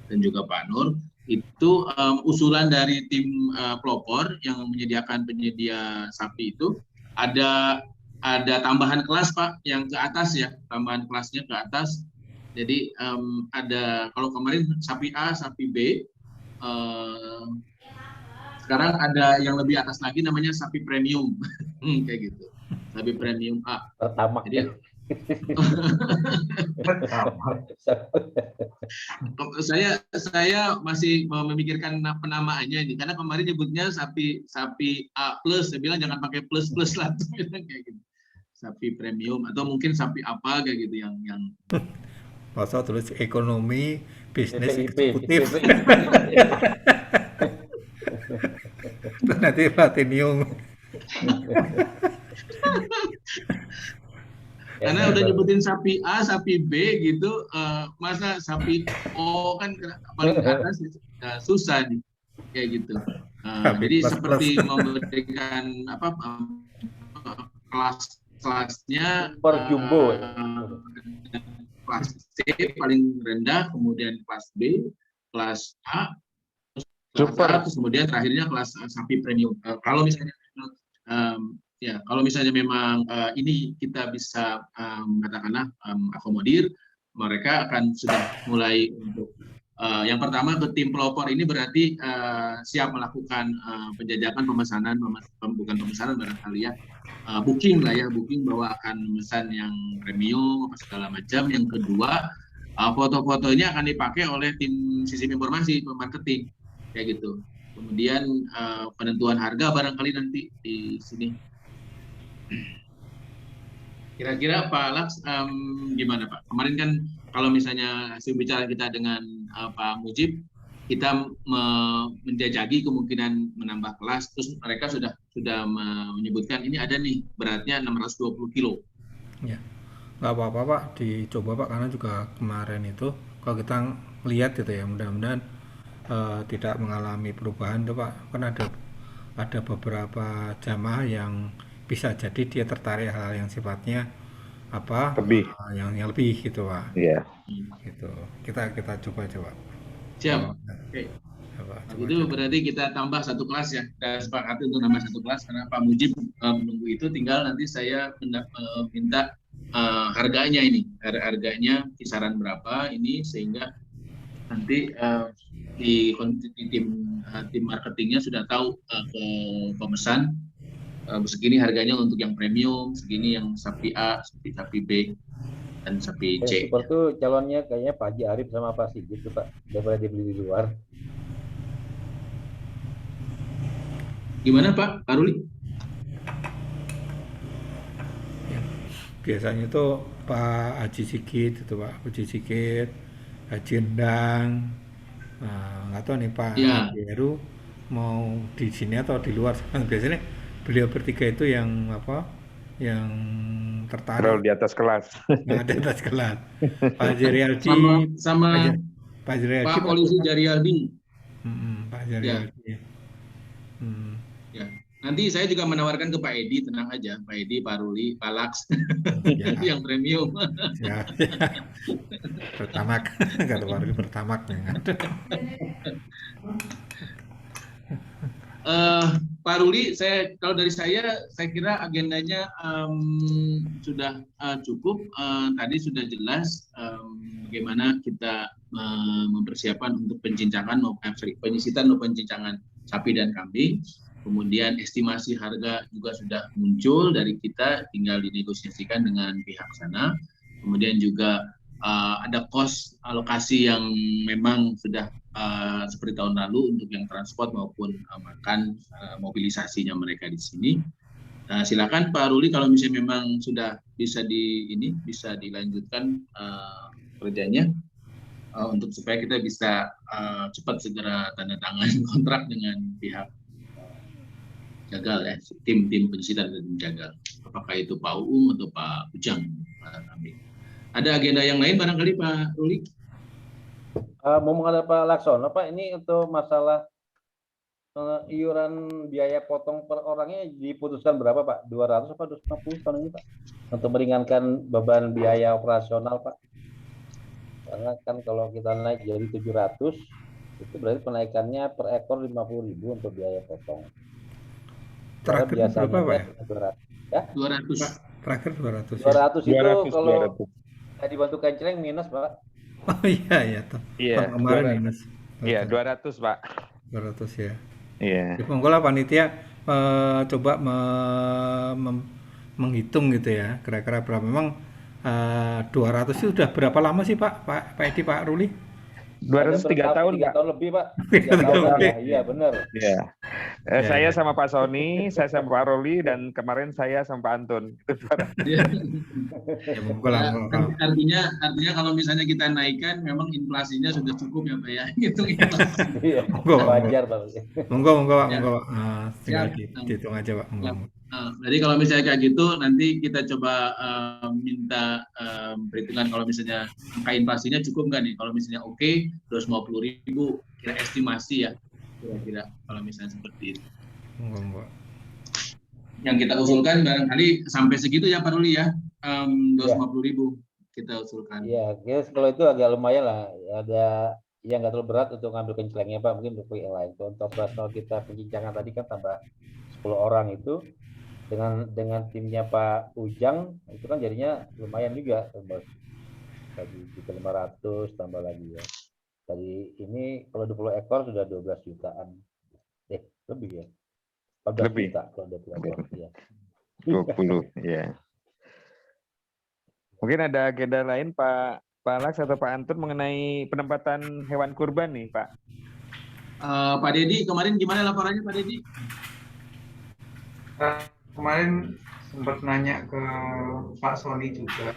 dan juga Pak Nur. Itu usulan dari tim pelopor yang menyediakan penyedia sapi itu ada tambahan kelas Pak yang ke atas ya, tambahan kelasnya ke atas. Jadi ada, kalau kemarin sapi A, sapi B, sekarang ada yang lebih atas lagi namanya sapi premium kayak gitu, sapi premium A. Pertama. Jadi saya masih memikirkan penamaannya ini, karena kemarin nyebutnya sapi A plus, saya bilang jangan pakai plus lah, kayak gitu, sapi premium atau mungkin sapi apa kayak gitu yang masa tulis ekonomi bisnis eksekutif nanti platinum. Karena udah nyebutin sapi A, sapi B gitu, masa sapi O kan paling atas susah nih kayak gitu. Jadi seperti memberikan kelas-kelasnya, jumbo. Kelas C paling rendah, kemudian kelas B, kelas A, terus kemudian terakhirnya kelas sapi premium. Kalau misalnya kalau misalnya memang ini kita bisa katakanlah akomodir, mereka akan sudah mulai untuk yang pertama ke tim pelopor ini berarti siap melakukan penjajakan pemesanan, bukan pemesanan barangkali ya, booking bahwa akan memesan yang premium apa segala macam. Yang kedua, foto-fotonya akan dipakai oleh tim sistem informasi marketing kayak gitu. Kemudian penentuan harga barangkali nanti di sini. Kira-kira Pak Laps gimana Pak? Kemarin kan kalau misalnya hasil bicara kita dengan Pak Mujib, kita menjajaki kemungkinan menambah kelas, terus mereka sudah menyebutkan ini ada nih beratnya 620 kilo. Ya, nggak apa-apa Pak, dicoba Pak, karena juga kemarin itu kalau kita lihat gitu ya, mudah-mudahan tidak mengalami perubahan tuh Pak. Kan ada beberapa jamaah yang bisa jadi dia tertarik hal yang sifatnya lebih, yang lebih gitu Pak. Iya. Gitu. Kita coba. Siap. Oke. Itu berarti kita tambah satu kelas ya. Kita sepakati untuk nambah satu kelas karena Pak Mujib menunggu itu. Tinggal nanti saya minta harganya ini. Harganya kisaran berapa ini, sehingga nanti di tim marketingnya sudah tahu ke pemesan segini harganya untuk yang premium, segini yang sapi A, sapi B. dan sapi Yang C. super tuh calonnya kayaknya Pak Haji Arif sama Pak Sigit tuh Pak, daripada dibeli di luar. Gimana Pak Ruli? Biasanya itu Pak Haji Sigit itu Pak Haji Sigit, Haji Endang. Nah, nggak tahu nih Pak Ya, Haji Heru mau di sini atau di luar. Biasanya beliau bertiga itu yang apa? Yang tertarik. Terlalu di atas kelas. Nah, di atas kelas. Pak Haji Riyaldi, sama Pak Haji, Pak Haji Riyaldi Pak Polisi Jarialdi. Pak Haji Ya, Riyaldi. Hmm, ya. Nanti saya juga menawarkan ke Pak Edi, tenang aja, Pak Edi, Pak Ruli, Pak Laks, ya, yang premium. ya, pertamak, kata Pak Ruli pertamak. Pak Ruli, kalau dari saya kira agendanya sudah cukup. Tadi sudah jelas bagaimana kita mempersiapkan untuk penyisitan maupun pencincangan sapi dan kambing. Kemudian estimasi harga juga sudah muncul dari kita, tinggal dinegosiasikan dengan pihak sana. Kemudian juga ada kos alokasi yang memang sudah seperti tahun lalu untuk yang transport maupun makan mobilisasinya mereka di sini. Silakan Pak Ruli kalau misalnya memang sudah bisa dilanjutkan kerjanya untuk supaya kita bisa cepat segera tanda tangan kontrak dengan pihak Jagal ya, tim penyisitan dan tim Jagal. Apakah itu Pak Uung atau Pak Ujang? Ada agenda yang lain barangkali Pak Ruli? Mau menghadap Pak Laksono, Pak, ini untuk masalah iuran biaya potong per orangnya diputuskan berapa Pak? 200 apa 250 tahun ini Pak? Untuk meringankan beban biaya operasional Pak. Karena kan kalau kita naik jadi 700, itu berarti penaikannya per ekor 50.000 untuk biaya potong. Terakhir biasanya berapa Pak ya? 200. Terakhir 200. 200 itu 200, kalau 200. dibantu kencreng minus Pak. Oh iya toh. Iya, Kemarin minus. Iya, 200 Pak. 200 ya. Iya. Di Ponggola panitia coba menghitung gitu ya, kira-kira berapa. Memang 200 itu sudah berapa lama sih Pak Edi, Pak Ruli? 203 tahun Pak. 3 tahun lebih Pak. 3 tahun ya, iya benar. Iya. Saya sama Pak Sony, saya sama Pak Ruli, dan kemarin saya sama Pak Antun. Ya, Monggo. artinya kalau misalnya kita naikkan, memang inflasinya sudah cukup ya Pak ya. Hitung inflasi. Iya, wajar Pak. Monggo Pak. Ya. Tinggal dihitung aja Pak. Monggo. Jadi kalau misalnya kayak gitu, nanti kita coba minta perhitungan kalau misalnya angka inflasinya cukup nggak nih? Kalau misalnya oke, 250.000, kira estimasi ya, kira-kira kalau misalnya seperti itu. Monggo. Yang kita usulkan barangkali sampai segitu ya Pak Ruli ya, 250.000 kita usulkan. Iya, kalau itu agak lumayan lah. Ada yang nggak terlalu berat untuk ngambil kencelengnya Pak, mungkin untuk yang lain. Untuk operasional kita pencincangan tadi kan tambah 10 orang itu. Dengan timnya Pak Ujang itu kan jadinya lumayan juga tadi 500 tambah lagi ya. Tadi ini kalau 20 ekor sudah 12 jutaan. Lebih ya. 14 Lebih. juta kalau 20 ekor ya. 20 ya. Mungkin ada agenda lain Pak Laks atau Pak Antun mengenai penempatan hewan kurban nih Pak. Pak Dedi, kemarin gimana laporannya Pak Dedi? Kemarin sempat nanya ke Pak Sony juga,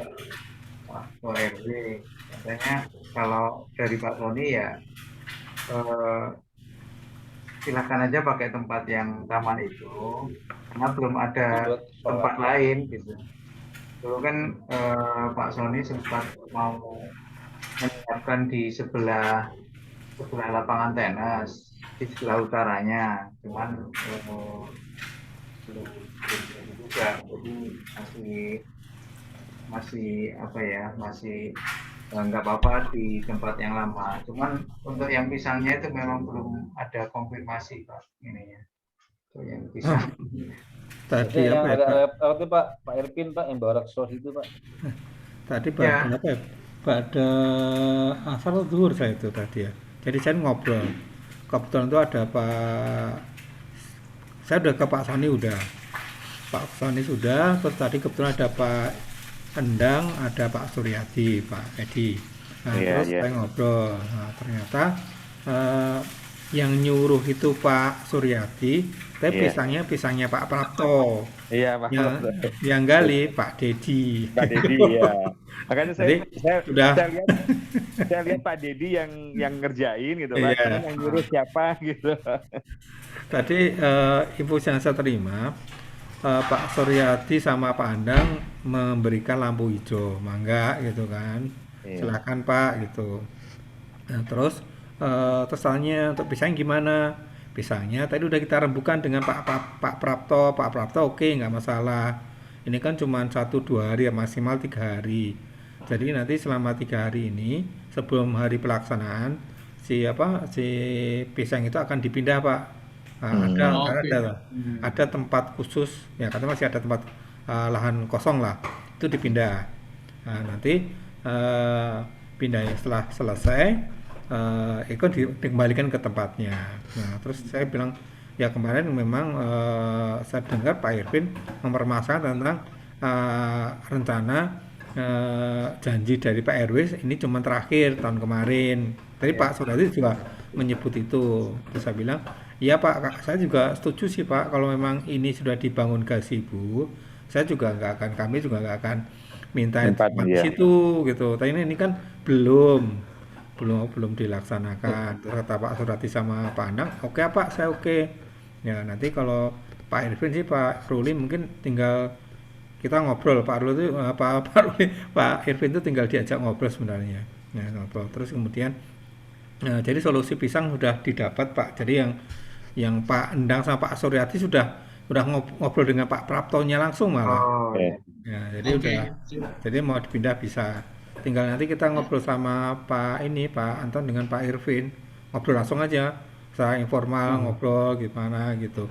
Pak RW, katanya kalau dari Pak Sony ya silakan aja pakai tempat yang taman itu, karena belum ada tempat lain gitu. Dulu kan Pak Sony sempat mau menyiapkan di sebelah lapangan tenis di sebelah utaranya, cuman juga, jadi masih apa ya, masih nggak apa-apa di tempat yang lama. Cuman untuk yang pisangnya itu memang belum ada konfirmasi Pak ininya. Itu yang pisang. Tadi yang apa ya Pak? Pak Erpin Pak yang bawa sos itu Pak. Tadi pada apa ya? Pada asar zuhur saya itu tadi ya. Jadi saya ngobrol. Kebetulan itu ada saya udah ke Pak Sony udah. Pak Sony sudah, terus tadi kebetulan ada Pak Endang, ada Pak Suryadi, Pak Edi. Nah, terus saya ngobrol. Nah, ternyata yang nyuruh itu Pak Suryadi, tapi pisangnya Pak Prapto. Iya, Pak. Yang gali Pak Dedi. Pak Dedi ya. Makanya Jadi sudah saya lihat Pak Dedi yang ngerjain gitu, Pak. iya. Cuman yang nyuruh siapa gitu. Tadi info yang saya terima, Pak Suryadi sama Pak Andang memberikan lampu hijau, mangga gitu kan. Silakan Pak gitu. Nah, terus tanya untuk pisang gimana? Pisangnya tadi udah kita rembukan dengan Pak Prapto. Pak Prapto oke, nggak masalah. Ini kan cuma 1-2 hari ya, maksimal 3 hari. Jadi nanti selama 3 hari ini sebelum hari pelaksanaan si pisang itu akan dipindah Pak. Nah, ada tempat khusus ya, karena masih ada tempat lahan kosong lah, itu dipindah. Nah, nanti pindahnya setelah selesai itu dikembalikan ke tempatnya. Nah, terus saya bilang ya kemarin memang saya dengar Pak Irvin mempermasalahkan tentang rencana janji dari Pak RW ini cuma terakhir tahun kemarin. Tadi Pak Suryadi juga menyebut itu. Terus saya bilang, ya Pak, saya juga setuju sih Pak, kalau memang ini sudah dibangun gazebo, kami juga nggak akan minta tempat di situ gitu. Tapi ini kan belum dilaksanakan. Terus kata Pak Suryadi sama Pak Andang, oke Pak, saya oke. Ya nanti kalau Pak Irvin sih, Pak Ruli mungkin tinggal kita ngobrol. Pak Irvin itu tinggal diajak ngobrol sebenarnya. Ya, ngobrol. Terus kemudian jadi solusi pisang sudah didapat Pak. Jadi yang Pak Endang sama Pak Suryadi sudah ngobrol dengan Pak Praptonya langsung malah. Ya, jadi mau dipindah bisa. Tinggal nanti kita ngobrol sama Pak Anton dengan Pak Irvin, ngobrol langsung aja, secara informal ngobrol gimana gitu.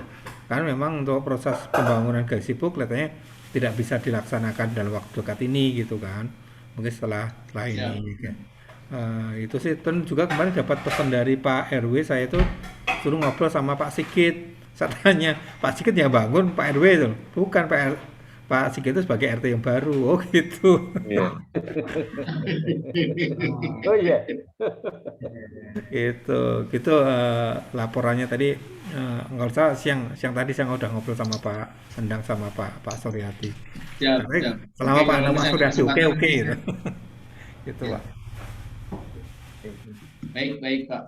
Karena memang untuk proses pembangunan gazebo kelihatannya tidak bisa dilaksanakan dalam waktu dekat ini gitu kan. Mungkin setelah ini. Itu sih. Dan juga kemarin dapat pesan dari Pak RW, saya itu suruh ngobrol sama Pak Sigit. Saya tanya, Pak Sigit yang bangun Pak RW itu, bukan Pak Sigit itu sebagai RT yang baru. Oh gitu. Oh iya. Gitu laporannya tadi. Nggak usah siang tadi saya udah ngobrol sama Pak Endang sama Pak Suryadi. Selama Pak Endang Pak Suryadi oke gitu. Gitu Pak. Baik Pak.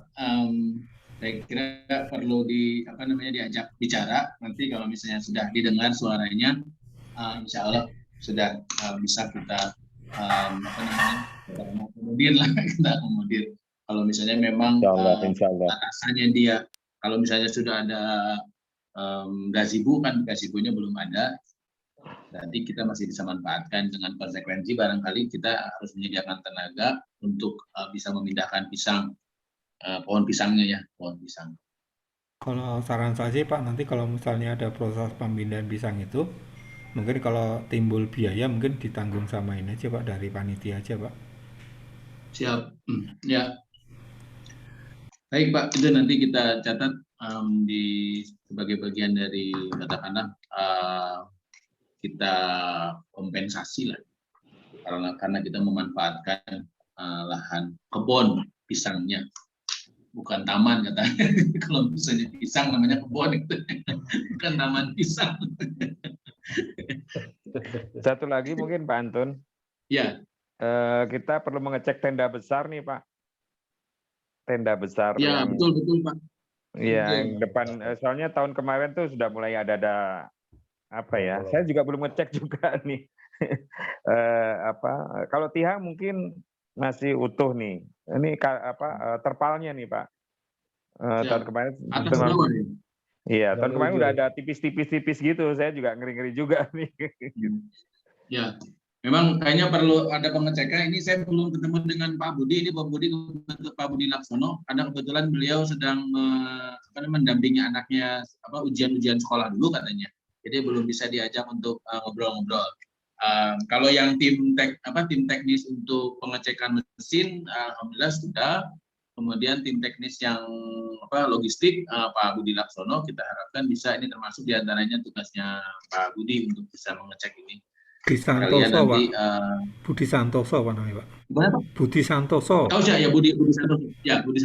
Saya kira perlu diajak bicara nanti kalau misalnya sudah didengar suaranya. Insya Allah sudah bisa kita akomodir kalau misalnya memang atasannya dia, kalau misalnya sudah ada gazebo-nya belum ada, nanti kita masih bisa manfaatkan dengan konsekuensi barangkali kita harus menyediakan tenaga untuk bisa memindahkan pohon pisangnya. Kalau saran saya Pak, nanti kalau misalnya ada proses pemindahan pisang itu, mungkin kalau timbul biaya mungkin ditanggung sama ini aja Pak, dari panitia aja Pak. Siap. Ya. Baik Pak, itu nanti kita catat sebagai bagian dari katakanlah kita kompensasi lah karena kita memanfaatkan lahan kebun pisangnya, bukan taman katanya. Kalau misalnya pisang namanya kebun itu bukan taman pisang. Satu lagi mungkin Pak Antun. Ya. Kita perlu mengecek tenda besar nih Pak. Tenda besar. Ya, betul Pak. Iya, yang depan. Soalnya tahun kemarin tuh sudah mulai ada apa ya? Saya juga belum ngecek juga nih. Kalau tiang mungkin masih utuh nih. Ini terpalnya nih Pak. Tahun kemarin. Iya, tahun kemarin udah ada tipis-tipis gitu. Saya juga ngeri-ngeri juga nih. Ya, memang kayaknya perlu ada pengecekan. Ini saya belum ketemu dengan Pak Budi. Ini Pak Budi Laksono. Karena kebetulan beliau sedang mendampingi anaknya ujian sekolah dulu katanya. Jadi belum bisa diajak untuk ngobrol-ngobrol. Kalau yang tim teknis untuk pengecekan mesin, alhamdulillah sudah. Kemudian tim teknis yang logistik Pak Budi Laksono, kita harapkan bisa, ini termasuk diantaranya tugasnya Pak Budi untuk bisa mengecek ini. Budi Kalian Santoso, Pak. nanti Budi Santoso apa namanya, Pak? gimana Pak? Budi Santoso. Oh ya Budi Santoso. Ya Budi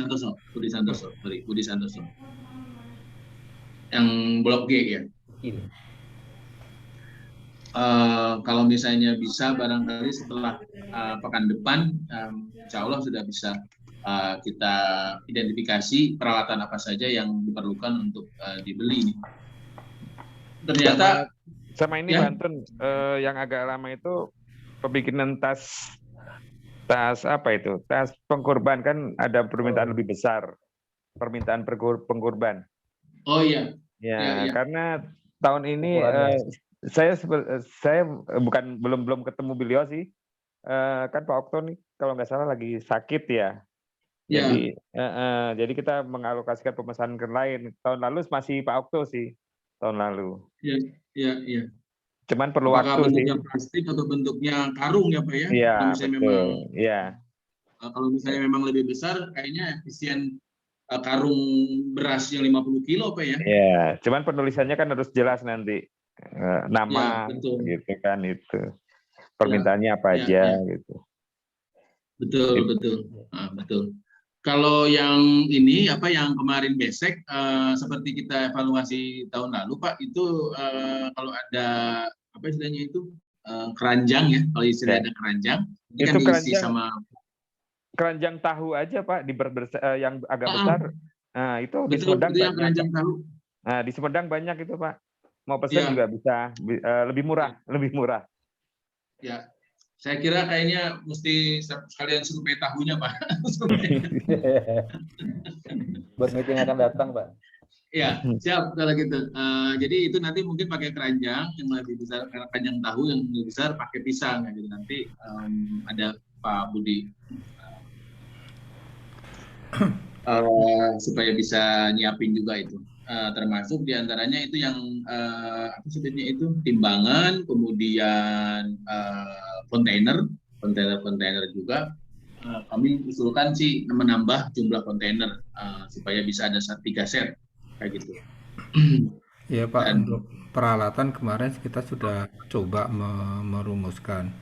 Santoso. Yang Blok G ya. Ini. Kalau misalnya bisa barangkali setelah pekan depan, insya Allah sudah bisa kita identifikasi peralatan apa saja yang diperlukan untuk dibeli. Ternyata sama ini ya. Bantun, yang agak lama itu pembikinan tas apa itu? Tas pengkorban, kan ada permintaan lebih besar, permintaan pengkorban. Oh iya. Ya, karena tahun ini saya belum ketemu beliau sih. Kan Pak Okto nih kalau nggak salah lagi sakit ya. Jadi jadi kita mengalokasikan pemesanan ke lain. Tahun lalu masih Pak Okto sih. Tahun lalu. Iya. Cuman perlu apakah waktu sih. Bentuknya plastik atau bentuknya karung ya Pak ya? Iya, betul. Kalau Iya. misalnya memang lebih besar, kayaknya efisien karung beras yang 50 kilo Pak ya? Iya, cuman penulisannya kan harus jelas nanti. Nama ya, gitu kan itu. Permintaannya apa aja gitu. Betul. Kalau yang ini yang kemarin besek seperti kita evaluasi tahun lalu Pak, itu kalau ada apa istilahnya itu keranjang ya, kalau istilahnya ada keranjang, ini kan diisi sama keranjang tahu aja Pak, yang agak besar. Nah, itu di Sumedang itu yang keranjang tahu. Nah, di Sumedang banyak itu Pak. Mau pesan juga bisa, lebih murah. Ya. Saya kira kayaknya mesti sekalian survei tahunya Pak. Buat meeting akan datang Pak. Ya, siap kalau gitu. Jadi itu nanti mungkin pakai keranjang yang lebih besar, keranjang tahu yang lebih besar pakai pisang. Jadi nanti ada Pak Budi supaya bisa nyiapin juga itu. Termasuk diantaranya itu yang apa sebenarnya itu timbangan, kemudian kontainer juga kami usulkan sih menambah jumlah kontainer supaya bisa ada 3 set kayak gitu. Ya Pak, untuk peralatan kemarin kita sudah coba merumuskan.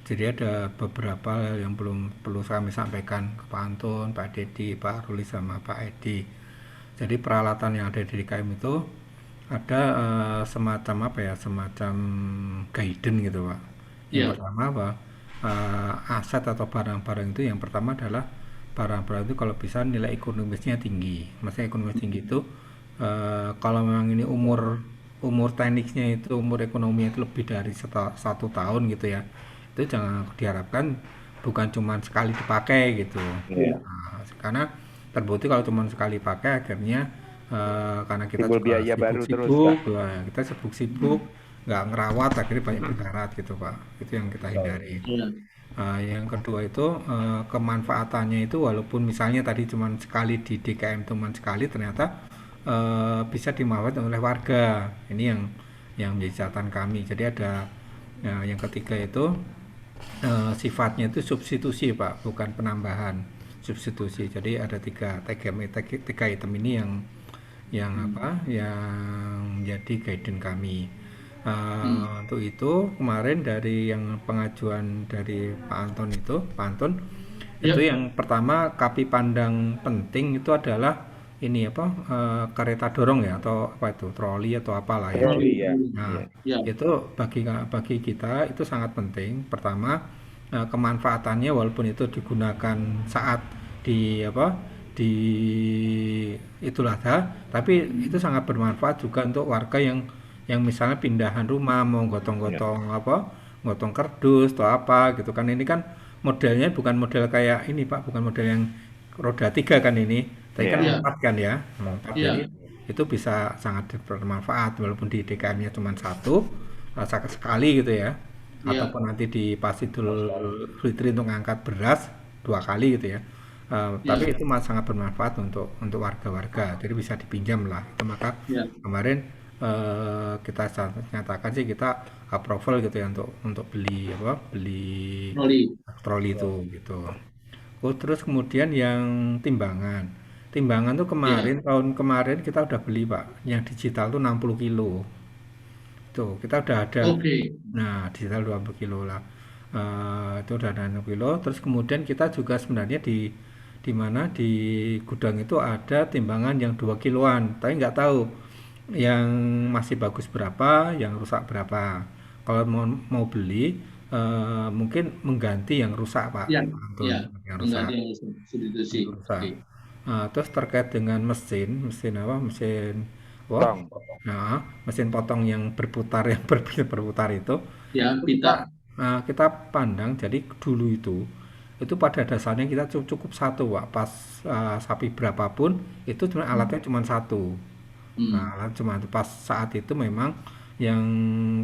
Jadi ada beberapa yang belum perlu kami sampaikan ke Pak Antun, Pak Dedi, Pak Ruli sama Pak Edi. Jadi peralatan yang ada di DKM itu ada semacam guidance gitu Pak. Yang pertama aset atau barang-barang itu yang pertama adalah barang-barang itu kalau bisa nilai ekonomisnya tinggi. Maksudnya ekonomis tinggi itu kalau memang ini umur tekniknya itu umur ekonominya itu lebih dari 1 tahun gitu ya, itu jangan diharapkan bukan cuma sekali dipakai gitu. Karena terbukti kalau cuma sekali pakai akhirnya karena kita juga sibuk nggak ngerawat akhirnya banyak berkarat gitu Pak. Itu yang kita hindari. Yang kedua itu kemanfaatannya itu walaupun misalnya tadi cuma sekali di DKM cuma sekali, ternyata bisa dimanfaatkan oleh warga. Ini yang menjadi catatan kami. Jadi ada yang ketiga itu sifatnya itu substitusi Pak, bukan penambahan, substitusi. Jadi ada tiga item ini yang menjadi guidance kami. Untuk itu kemarin dari yang pengajuan dari Pak Anton itu yang pertama kami pandang penting itu adalah ini kereta dorong ya, atau apa itu troli atau apalah ya. Itu bagi kita itu sangat penting. Pertama kemanfaatannya walaupun itu digunakan saat di Idul Adha, tapi itu sangat bermanfaat juga untuk warga yang misalnya pindahan rumah mau gotong-gotong gotong kardus atau apa gitu kan. Ini kan modelnya bukan model kayak ini Pak, bukan model yang roda 3 kan ini, tapi kan 4 kan ya. Jadi itu bisa sangat bermanfaat walaupun di DKM-nya cuma sekali gitu ya. Ataupun nanti di pas Idul Fitri untuk ngangkat beras 2 kali gitu ya. Tapi itu sangat bermanfaat untuk warga-warga. Jadi bisa dipinjam lah. Itu maka kemarin kita nyatakan sih kita approval gitu ya untuk beli troli itu gitu. Terus kemudian yang timbangan tuh tahun kemarin kita udah beli Pak, yang digital tuh 60 kilo. Tuh, kita udah ada. Oke. Nah, digital 20 kilo lah. Itu udah ada 6 kilo. Terus kemudian kita juga sebenarnya di mana di gudang itu ada timbangan yang 2 kiloan, tapi nggak tahu yang masih bagus berapa, yang rusak berapa. Kalau mau beli mungkin mengganti yang rusak, Pak Ya, Anton, ya, yang rusak. mengganti yang substitusi. Rusak. Oke. Terus terkait dengan mesin apa? Mesin Potong. Nah, mesin potong yang berputar yang berputar itu Ya, kita pita. kita pandang jadi dulu itu pada dasarnya kita cukup satu, Pak. Pas sapi berapapun itu cuma alatnya cuma satu. Nah, alat cuma itu pas saat itu memang yang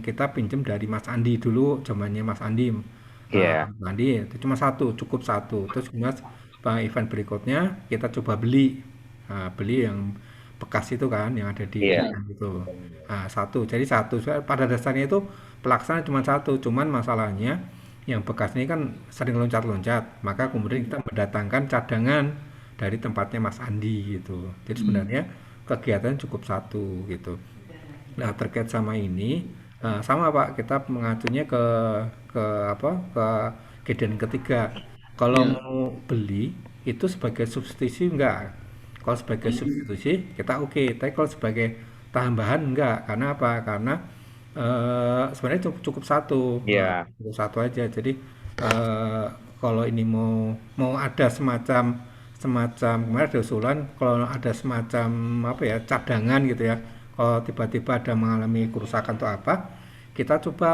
kita pinjam dari Mas Andi dulu, zamannya Mas Andi. Iya. Mas Andi itu cuma satu, cukup satu. Terus kemudian event berikutnya kita coba beli. Nah, beli yang bekas itu kan yang ada di Iya. gudang itu. Nah, satu. Jadi satu. Pada dasarnya itu pelaksana cuma satu. Cuman masalahnya yang bekas ini kan sering loncat-loncat. Maka kemudian kita mendatangkan cadangan dari tempatnya Mas Andi gitu. Jadi sebenarnya kegiatan cukup satu gitu. Nah, terkait sama ini sama Pak, kita mengacunya ke apa? Ke kejadian ketiga. Kalau Ya. mau beli itu sebagai substitusi enggak? Kalau sebagai substitusi kita oke, tapi kalau sebagai tambahan enggak. Karena apa? Karena sebenarnya cukup satu. Iya. Cukup satu aja. Jadi kalau ini mau ada semacam kemarin ada usulan kalau ada semacam apa ya cadangan gitu ya, kalau tiba-tiba ada mengalami kerusakan atau apa, kita coba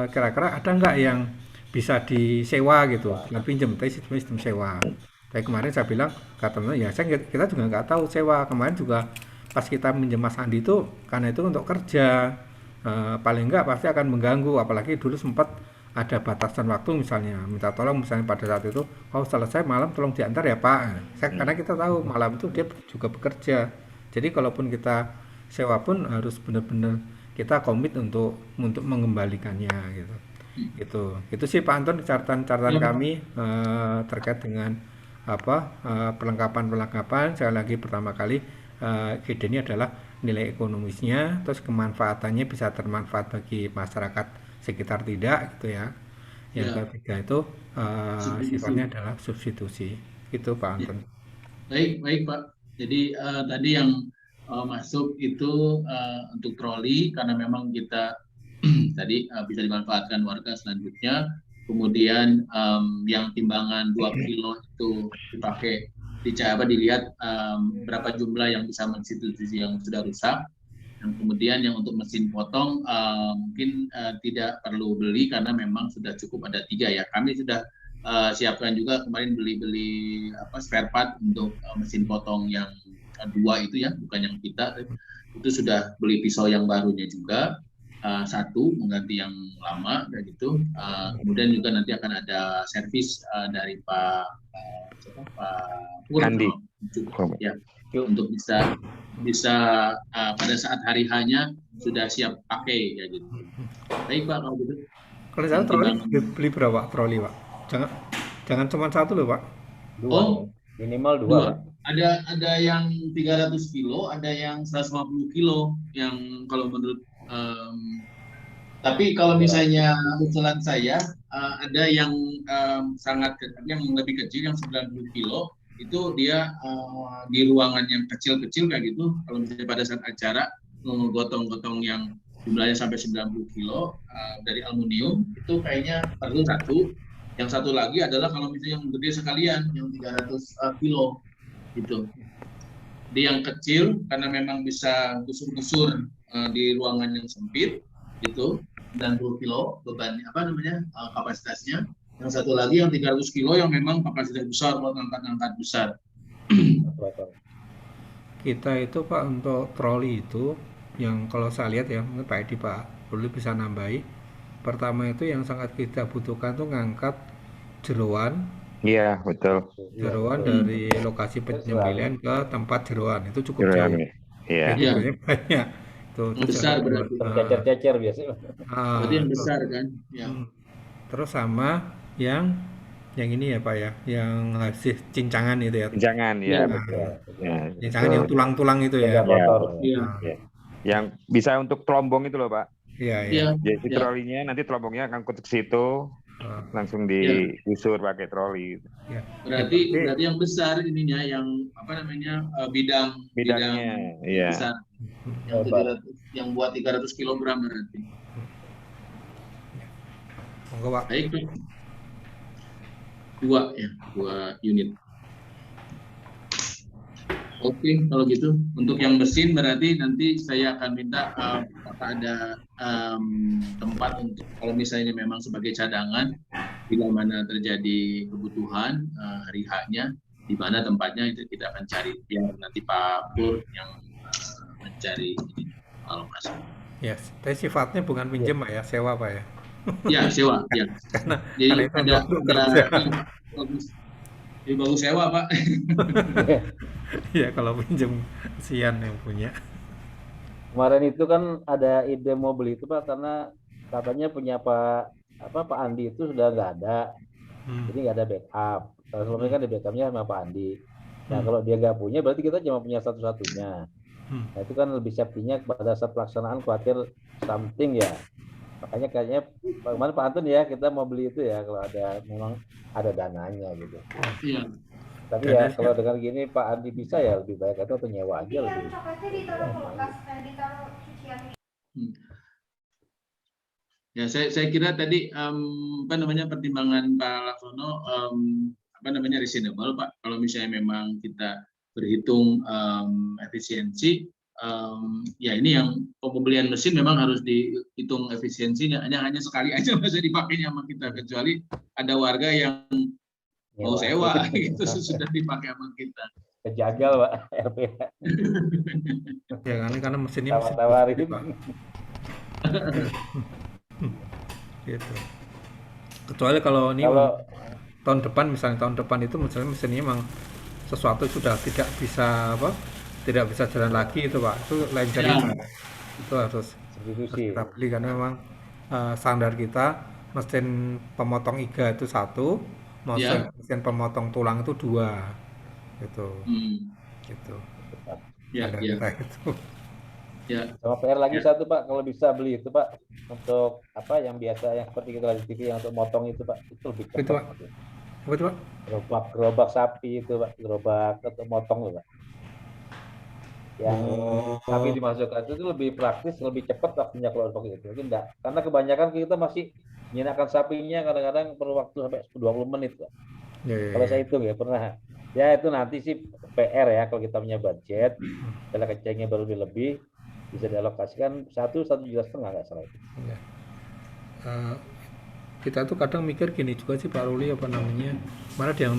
kira-kira ada nggak yang bisa disewa gitu, nggak pinjam, tapi sistem sewa. Tapi kemarin saya bilang katanya ya kita juga nggak tahu sewa. Kemarin juga pas kita minjem Mas Andi itu karena itu untuk kerja, paling nggak pasti akan mengganggu, apalagi dulu sempat ada batasan waktu, misalnya minta tolong misalnya pada saat itu, oh selesai malam tolong diantar ya Pak. Karena kita tahu malam itu dia juga bekerja, jadi kalaupun kita sewa pun harus benar-benar kita komit untuk mengembalikannya gitu. Itu sih Pak Anton catatan kami terkait dengan apa perlengkapan. Sekali lagi pertama kali ide ini adalah nilai ekonomisnya, terus kemanfaatannya bisa termanfaat bagi masyarakat sekitar tidak gitu ya. Yang ketiga itu sifatnya adalah substitusi. Itu Pak Anton. Baik Pak. Jadi tadi yang masuk itu untuk troli karena memang kita tadi bisa dimanfaatkan warga selanjutnya. Kemudian yang timbangan 2 kilo itu dipakai dilihat berapa jumlah yang bisa mensubstitusi yang sudah rusak. Dan kemudian yang untuk mesin potong mungkin tidak perlu beli karena memang sudah cukup ada 3 ya. Kami sudah siapkan juga kemarin beli spare part untuk mesin potong yang 2 itu ya, bukan yang kita. Itu sudah beli pisau yang barunya juga. 1 mengganti yang lama dan itu. Kemudian juga nanti akan ada servis dari Pak Pur Andi. Ya, untuk bisa pada saat hari hanya sudah siap pakai ya gitu. Baik Pak, kalau gitu. Kalau saya troli beli berapa troli Pak? Jangan cuma 1 loh Pak. 2. Minimal 2. Ada yang 300 kilo, ada yang 150 kilo yang kalau menurut tapi kalau misalnya usulan saya ada yang sangat yang lebih kecil yang 90 kilo itu dia di ruangan yang kecil-kecil kayak gitu. Kalau misalnya pada saat acara menggotong-gotong yang jumlahnya sampai 90 kilo dari aluminium itu kayaknya perlu 1. Yang 1 lagi adalah kalau misalnya yang gede sekalian yang 300 kilo gitu. Di yang kecil karena memang bisa gusur-gusur di ruangan yang sempit itu 90 kilo beban kapasitasnya. Yang 1 lagi yang 300 kilo yang memang kapasitas besar buat angkat-angkat besar. Kita itu Pak untuk troli itu yang kalau saya lihat ya, mungkin Pak Edi Pak perlu bisa nambahi. Pertama itu yang sangat kita butuhkan tuh ngangkat jeroan. Iya, betul. Jeroan dari lokasi penyembelihan ke tempat jeroan itu cukup jauh. Iya. Itu banyak. Itu besar berarti. Cecer-cecer biasanya. Berarti yang besar kan? Ya. Terus sama yang ini ya Pak ya, yang hasil cincangan itu ya. Cincangan ya, betul. Cincangan yang tulang-tulang itu ya. Kotor. Iya. Yang bisa untuk terombong itu loh Pak. Iya, iya. Iya, Jadi ya, trolinya nanti terombongnya akan ke situ, Oh, langsung ya. digusur pakai troli. ya. Ya, Berarti berarti yang besar ininya yang apa namanya bidang Bidangnya, yang iya. besar yang Lebar. 700 yang buat 300 kilogram berarti. monggo Pak. Baik, Pak. Dua unit. Oke, kalau gitu untuk yang mesin berarti nanti saya akan minta apakah ada tempat untuk kalau misalnya memang sebagai cadangan bila mana terjadi kebutuhan hari H-nya di mana tempatnya itu kita akan cari biar nanti Pak Pur yang mencari ini alokasi. Ya, tapi sifatnya bukan pinjem Pak ya, sewa Pak ya. Ya, sewa, ya. Karena Jadi itu untuk kerja. ya, bagus. Jadi bagus sewa, Pak. Ya kalau pinjem kesian yang punya. Kemarin itu kan ada ide mau beli itu Pak karena katanya punya Pak Andi itu sudah nggak ada, jadi nggak ada backup. Kalau sebelumnya kan di backupnya sama Pak Andi. Nah kalau dia nggak punya berarti kita cuma punya satu-satunya. Nah itu kan lebih safety-nya pada saat pelaksanaan khawatir something ya. Makanya kayaknya kemarin Pak Antun ya kita mau beli itu ya kalau ada memang ada dananya gitu. Iya. Tapi ya kalau dengan gini Pak Andi bisa ya lebih baik atau nyewa aja lebih. Ya, saya kira tadi apa namanya pertimbangan Pak Laksono apa namanya reasonable Pak. Kalau misalnya memang kita berhitung efisiensi, ya ini yang pembelian mesin memang harus dihitung efisiensinya. Hanya sekali aja masa dipakainya sama kita, kecuali ada warga yang mau sewa itu sudah dipakai sama kita. Kejagal Pak RPH. Ya karena mesinnya mesin Tawar-tawarin. Pak. Gitu. Kecuali kalau ini tahun depan itu misalnya mesinnya memang sesuatu sudah tidak bisa jalan lagi itu Pak, itu lain cerita. Itu harus kita beli karena memang standar kita mesin pemotong iga itu 1, mesin pemotong tulang itu 2 gitu. Gitu. Standar kita itu. Ya. Sama PR lagi satu Pak, kalau bisa beli itu Pak untuk apa yang biasa yang seperti kita lihat di TV yang untuk motong itu Pak, itu lebih cepat. Itu Pak. Apa itu Pak? Gerobak sapi itu Pak, gerobak untuk motong loh Pak. Yang sapi dimasukkan itu lebih praktis, lebih cepat waktunya kalau untuk itu. Mungkin enggak, karena kebanyakan kita masih menyenangkan sapinya kadang-kadang perlu waktu sampai 20 menit Pak. Kalau saya hitung ya pernah. Ya itu nanti sih PR ya kalau kita punya budget, kalau kecengnya baru lebih bisa dialokasikan 1,5 juta nggak salah itu. Ya. Kita tuh kadang mikir gini juga sih Pak Ruli apa namanya, malah dia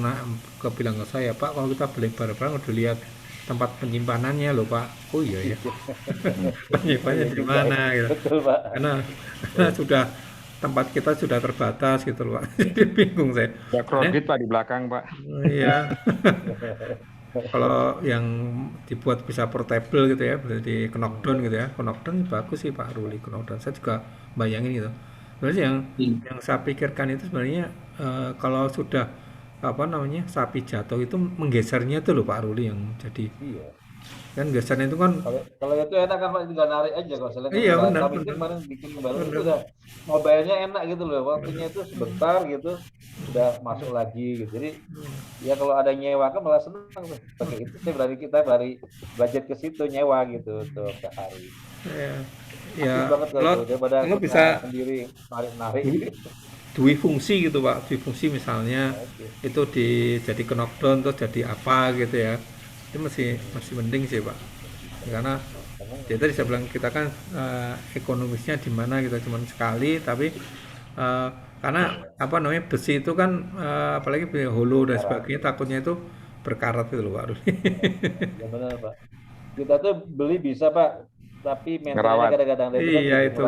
bilang ke saya Pak kalau kita beli barang-barang udah lihat tempat penyimpanannya loh Pak. Oh iya ya. Penyimpanannya di mana gitu. Betul Pak. Karena sudah tempat kita sudah terbatas gitu loh Pak. Jadi bingung saya. Ya kredit Pak di belakang Pak. Iya. Kalau yang dibuat bisa portable gitu ya, di knockdown gitu ya, knockdown bagus sih Pak Ruli, knockdown. Saya juga bayangin gitu. Sebenarnya yang saya pikirkan itu sebenarnya kalau sudah apa namanya sapi jatuh itu menggesernya itu loh Pak Ruli yang jadi. Iya. Kan gesernya itu kan. Kalau itu enak kan Pak, tinggal narik aja kalau saya lihat. Iya benar. Kami kemarin bikin baru itu udah mobilenya enak gitu loh, waktunya itu sebentar gitu udah masuk lagi gitu. Jadi ya kalau ada nyewa kan malah senang tuh. Pakai itu kita berani budget ke situ nyewa gitu untuk sehari. Ya kalau bisa sendiri narik gitu. Dua fungsi gitu Pak, dua fungsi misalnya itu jadi knockdown terus jadi apa gitu ya. Itu masih mending sih Pak, karena ya tadi saya bilang kita kan ekonomisnya di mana kita cuma sekali, tapi karena apa namanya besi itu kan apalagi holo dan sebagainya takutnya itu berkarat gitu loh Pak Ruli. Ya benar Pak, kita tuh beli bisa Pak, tapi maintenance kadang-kadang itu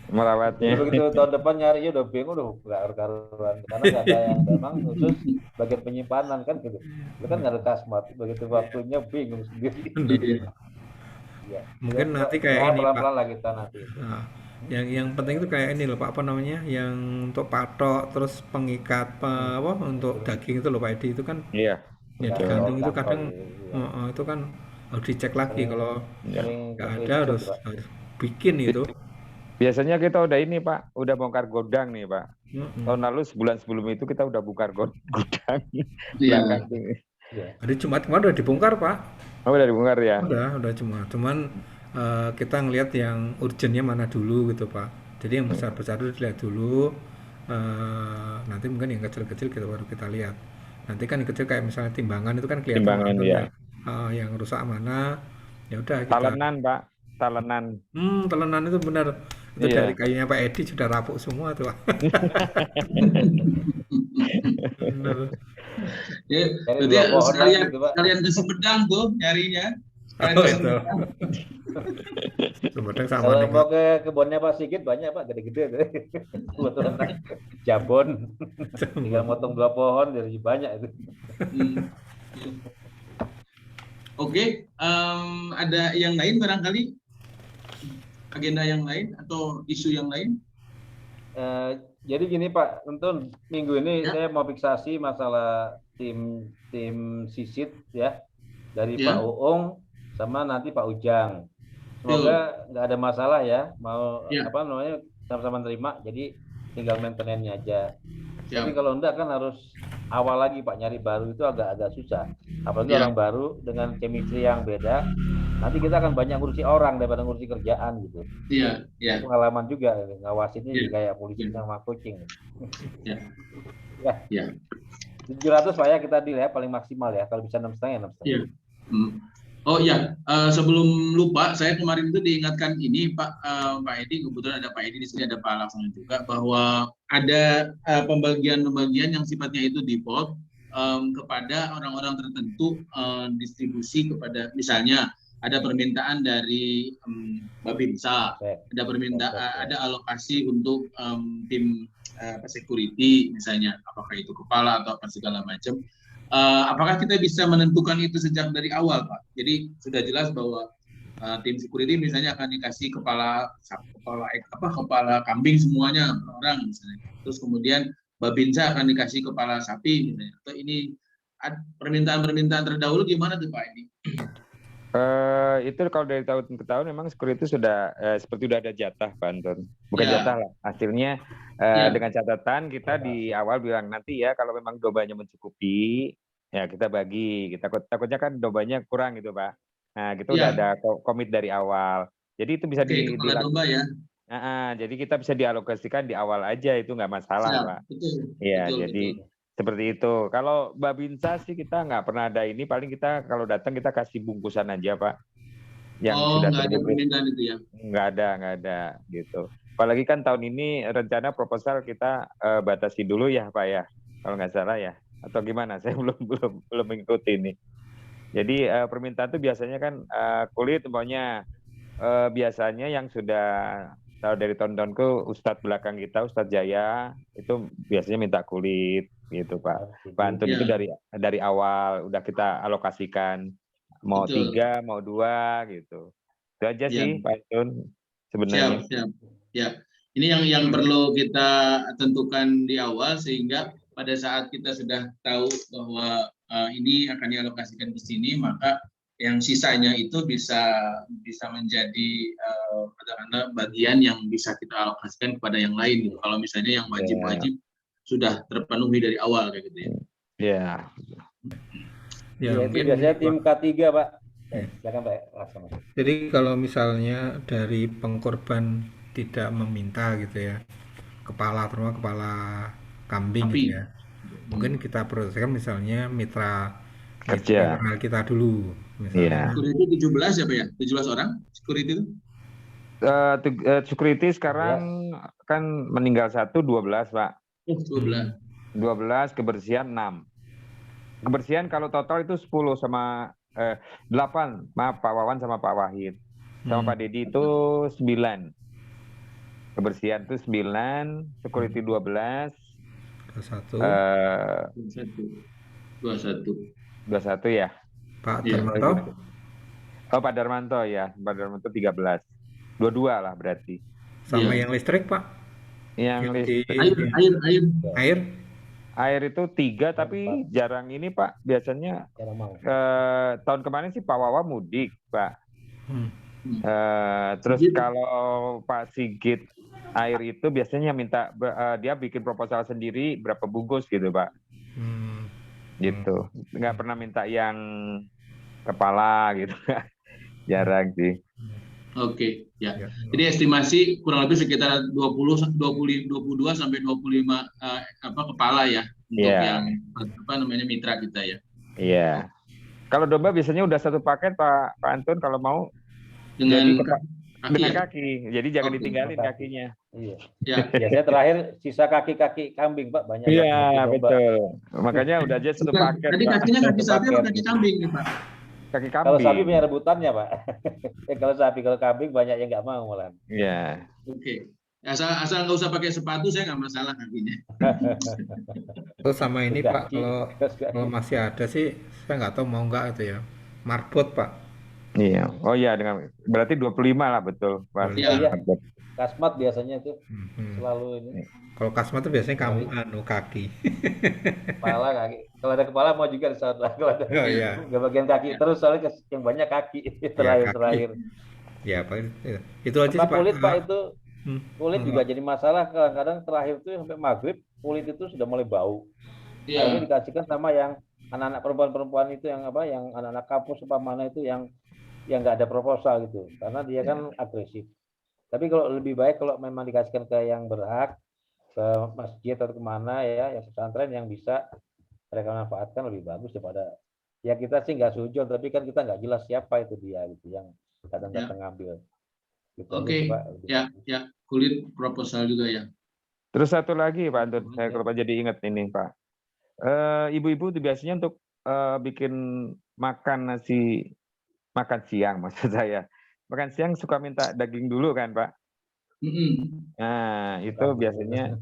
merawatnya. Begitu tahun depan nyarinya udah bingung, udah nggak karuan karena nggak ada yang memang khusus bagian penyimpanan kan gitu. Itu kan nggak ada kasmat, begitu waktunya bingung sendiri. Ya. Mungkin nanti kayak ini pelan-pelan lah kita nanti. Nah, yang penting itu kayak ini loh Pak, apa namanya, yang untuk patok terus pengikat untuk daging itu loh Pak Edi, itu kan ya digantung itu kadang itu kan harus dicek lagi, kalau nggak ada harus bikin itu. Biasanya kita udah ini Pak, udah bongkar gudang nih Pak. Mm-mm. Tahun lalu sebulan sebelum itu kita udah bongkar gudang. Iya. Belakang ini. Hari Jumat kemarin udah dibongkar Pak. Oh udah dibongkar ya? Udah cuman kita ngelihat yang urgentnya mana dulu gitu Pak. Jadi yang besar-besar itu dilihat dulu. Nanti mungkin yang kecil-kecil kita baru kita lihat. Nanti kan yang kecil kayak misalnya timbangan itu kan kelihatan Timbangan langsung ya. ya. Yang rusak mana, ya udah kita. Talenan Pak, talenan. Telenan itu benar. Itu Iya. dari kayunya Pak Edi sudah rapuk semua tuh Pak. Bener. Ya, Dari berarti 2 pohon lagi itu, Pak. sekalian ke Sumedang tuh nyarinya. Sekalian Oh ke itu. Sumedang. Sumedang sama Kalau nih. mau ke kebunnya Pak Sigit banyak Pak, gede-gede tuh. Kebetulan Jabon. Tinggal motong 2 pohon dari banyak itu. Oke, ada yang lain barangkali? Agenda yang lain atau isu yang lain? Jadi gini Pak, Untun, minggu ini Ya. saya mau fiksasi masalah tim sisit ya, dari Ya. Pak Uung sama nanti Pak Ujang. Semoga nggak ada masalah ya, mau Ya. apa namanya sama-sama terima, jadi tinggal maintenance-nya aja. Siap. Tapi kalau enggak kan harus awal lagi Pak, nyari baru itu agak susah. Apalagi Ya. orang baru dengan chemistry yang beda, nanti kita akan banyak ngurusi orang daripada ngurusi kerjaan gitu. Iya, iya. Pengalaman juga ngawasinnya Ya. jadi kayak polisi Ya. sama kucing. Ya. Ya. Ya. 700 Pak ya kita deal ya, paling maksimal ya. Kalau bisa 6,5 ya 6,5. Iya. Oh iya, sebelum lupa, saya kemarin itu diingatkan ini Pak Edi, kebetulan ada Pak Edi di sini, ada Pak Laksana juga, bahwa ada pembagian-pembagian yang sifatnya itu default kepada orang-orang tertentu, distribusi kepada, misalnya ada permintaan dari Babinsa, ada permintaan, ada alokasi untuk tim security misalnya, apakah itu kepala atau apa segala macam. Apakah kita bisa menentukan itu sejak dari awal, Pak? Jadi sudah jelas bahwa tim security misalnya akan dikasih kepala kambing semuanya orang misalnya. Terus kemudian Babinsa akan dikasih kepala sapi misalnya. Atau ini permintaan terdahulu gimana tuh Pak ini? Itu kalau dari tahun ke tahun memang security sudah seperti udah ada jatah Pak Anton. Bukan Ya. jatah lah. Hasilnya Ya. dengan catatan kita di awal bilang nanti ya kalau memang dombanya mencukupi ya kita bagi. Kita takutnya kan dombanya kurang gitu Pak. Nah, gitu udah Ya. ada komit dari awal. Jadi itu bisa Kepala domba ya. jadi kita bisa dialokasikan di awal aja, itu nggak masalah Siap. Pak. Betul. Iya, Betul, jadi betul. seperti itu. Kalau Babinsa sih kita nggak pernah ada ini, paling kita kalau datang kita kasih bungkusan aja Pak. Yang sudah nggak ada terbungkus. permintaan itu ya. Nggak ada gitu. Apalagi kan tahun ini rencana proposal kita batasi dulu ya Pak ya, kalau nggak salah ya. Atau gimana? Saya belum mengikuti ini. Jadi permintaan itu biasanya kan kulit, umpamanya biasanya yang sudah tahu dari tahun-tahunku Ustadz belakang kita, Ustadz Jaya, itu biasanya minta kulit gitu Pak. Pak Antun itu dari awal udah kita alokasikan. Mau Betul. 3, mau 2 gitu. Itu aja sih Pak Antun sebenarnya. Siap. Ya. Ini yang perlu kita tentukan di awal sehingga pada saat kita sudah tahu bahwa ini akan dialokasikan ke sini, maka yang sisanya itu bisa menjadi bagian yang bisa kita alokasikan kepada yang lain gitu. Kalau misalnya yang wajib-wajib sudah terpenuhi dari awal kayak gitu ya. Iya. Ya, itu biasanya tim K3 Pak. Silakan Pak Laksana. Jadi kalau misalnya dari pengkorban tidak meminta gitu ya, terutama kepala kambing gitu ya, mungkin kita prioritaskan misalnya mitra kerja kita dulu misalnya. Security 17 ya Pak ya? 17 orang security itu? Security sekarang kan meninggal 1, 12 Pak. 12. 12, kebersihan 6. Kebersihan kalau total itu 10 sama 8. Maaf Pak Wawan sama Pak Wahid. Sama Pak Dedi itu 9. Kebersihan itu 9, security 12. 21 ya. Pak Darmanto? Oh Pak Darmanto ya, Pak Darmanto 13. 22 lah berarti. Sama yang listrik Pak? Yang listrik. Air itu 3 tapi jarang ini Pak. Biasanya tahun kemarin sih Pak Wawa mudik Pak. Terus Sigit. kalau Pak Sigit air itu biasanya minta dia bikin proposal sendiri berapa bungkus gitu Pak, Hmm. gitu. Nggak pernah minta yang kepala gitu, jarang sih. Oke, ya. Ya. Jadi estimasi kurang lebih sekitar 22 sampai 25 kepala ya untuk Iya. yang mitra kita ya. Iya. Kalau domba biasanya udah satu paket Pak Antun kalau mau. Dengan Jadi kaki dengan ya. kaki. Jadi jangan Oke. ditinggalin Kaki. kakinya. Iya. Ya. Biasanya terakhir sisa kaki-kaki kambing Pak, banyak Iya, kaki domba. betul. Makanya udah aja satu paket Tadi Pak. kakinya kaki Satu sapi atau paket, kaki gitu. kambing nih Pak? Kaki Kalau sapi kambing. punya rebutannya Pak. Kalau sapi, kalau kambing banyak yang nggak mau malah. Iya. Oke. Asal nggak usah pakai sepatu saya nggak masalah kakinya. Terus sama ini Pak, Kaki, kalau masih ada sih, saya nggak tahu mau nggak itu ya. Marbot Pak. Iya. Oh iya, dengan berarti 25 lah betul. Pak. Iya. Kasmat biasanya itu Mhm. selalu ini. Kalau kasmat itu biasanya kamu kaki. Kepala, kaki. Kalau ada kepala mau juga di saat kalau ada Oh iya. nggak bagian kaki terus, soalnya yang banyak kaki terakhir. Ya Pak, itu aja sih Sama Pak. kulit Pak, itu kulit juga Pak. jadi masalah. Kadang-kadang terakhir tuh sampai maghrib kulit itu sudah mulai bau. Iya. Ini dikasihkan sama yang anak-anak perempuan itu yang yang anak-anak kampus mana itu yang nggak ada proposal gitu, karena dia kan agresif. Tapi kalau lebih baik kalau memang dikasihkan ke yang berhak, ke masjid atau kemana ya, yang pesantren yang bisa mereka manfaatkan, lebih bagus daripada ya kita sih nggak sujud, tapi kan kita nggak jelas siapa itu dia gitu yang datang ngambil. Gitu. Oke. Ya, kulit proposal juga ya. Terus satu lagi Pak Antun, saya kalau jadi ingat ini Pak. Ibu-ibu tuh biasanya untuk bikin makan siang maksud saya. Makan siang suka minta daging dulu kan Pak? Nah itu biasanya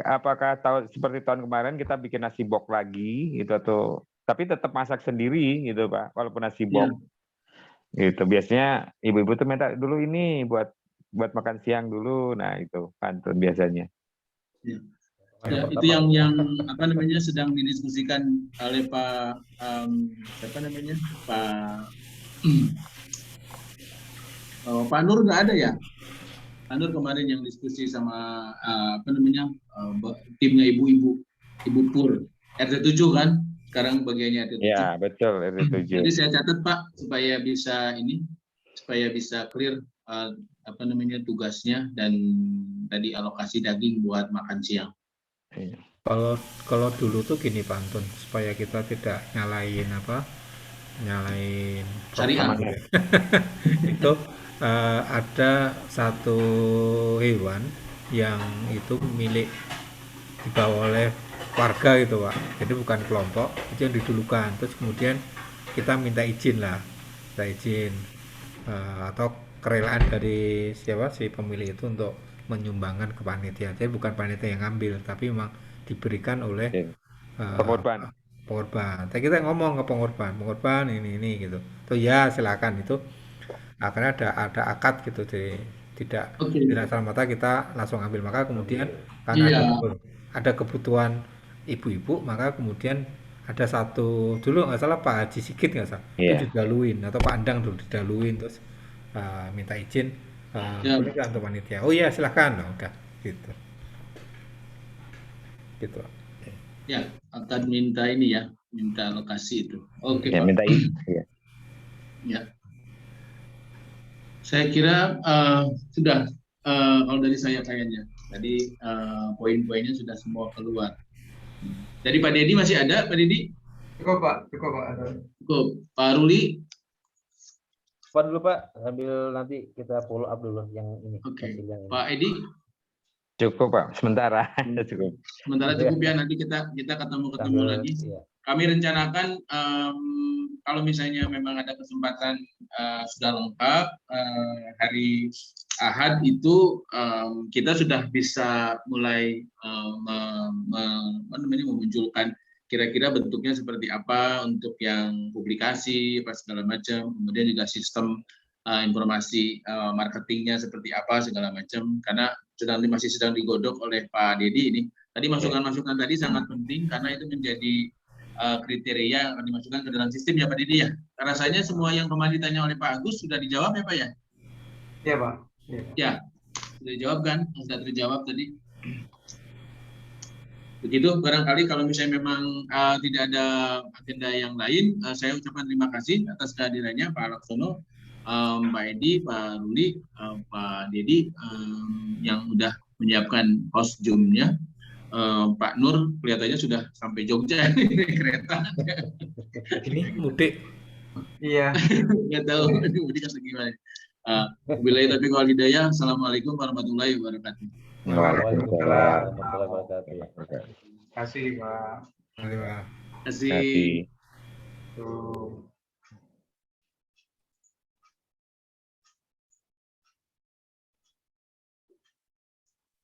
apakah seperti tahun kemarin kita bikin nasi bok lagi gitu, atau tapi tetap masak sendiri gitu Pak, walaupun nasi bok gitu. Biasanya ibu-ibu tuh minta dulu ini buat makan siang dulu. Nah itu Antun biasanya. Ya, itu yang sedang didiskusikan oleh Pak Pak Nur nggak ada ya? Pak Nur kemarin yang diskusi sama timnya ibu Pur RT 7 kan? Sekarang bagiannya RT 7. Ya betul, RT 7. Jadi saya catat Pak supaya bisa clear tugasnya dan tadi alokasi daging buat makan siang. Kalau dulu tuh gini Pak Antun, supaya kita tidak nyalain syariat ya. Itu ada satu hewan yang itu milik dibawa oleh warga gitu Pak, jadi bukan kelompok, itu yang didulukan. Terus kemudian kita minta izin atau kerelaan dari si pemilik itu untuk menyumbangkan ke panitia. Jadi bukan panitia yang ngambil, tapi memang diberikan oleh pengorban. Tapi kita ngomong ke pengorban ini gitu. Tuh ya silakan itu. Karena ada akad gitu, jadi tidak serta-merta kita langsung ambil. Maka kemudian karena ada kebutuhan ibu-ibu, maka kemudian ada satu dulu nggak salah Pak Haji Sigit nggak salah, itu didaluin, atau Pak Andang dulu didaluin, terus minta izin boleh nggak untuk panitia. Oh iya silakan, udah gitu. Ya, akan minta lokasi itu. Oke ya, Pak. minta izin. Ya. Saya kira sudah kalau dari saya kayaknya. Tadi poin-poinnya sudah semua keluar. Dari Pak Dedi masih ada, Pak Dedi? Cukup Pak. Cukup. Pak Ruli? Pak dulu Pak, sambil nanti kita follow up dulu yang ini. Oke. Yang Pak Edi? Cukup Pak, sementara cukup. Sementara cukup ya, nanti kita ketemu lagi. Iya. Kami rencanakan kalau misalnya memang ada kesempatan sudah lengkap hari Ahad itu kita sudah bisa mulai memunculkan kira-kira bentuknya seperti apa untuk yang publikasi apa segala macam, kemudian juga sistem informasi marketingnya seperti apa segala macam, karena masih sedang digodok oleh Pak Dedi ini. Tadi masukan-masukan tadi sangat penting karena itu menjadi kriteria yang akan dimasukkan ke dalam sistem ya Pak Didi ya. Rasanya semua yang kemarin ditanya oleh Pak Agus sudah dijawab ya Pak ya? Iya Pak. Iya. Ya, sudah dijawab kan? Sudah terjawab tadi. Begitu, barangkali kalau misalnya memang tidak ada agenda yang lain, saya ucapkan terima kasih atas kehadirannya Pak Laksono, Pak Edi, Pak Ruli, Pak Dedi, yang sudah menyiapkan host Zoom-nya. Pak Nur kelihatannya sudah sampai Jogja ini kereta. Ini mudik. Iya. Nggak tahu ini mudik atau gimana. Wabillahi taufiq wal hidayah. Assalamualaikum warahmatullahi wabarakatuh. Waalaikumsalam warahmatullahi wabarakatuh. Terima kasih Pak. Terima Terima kasih. Tuh.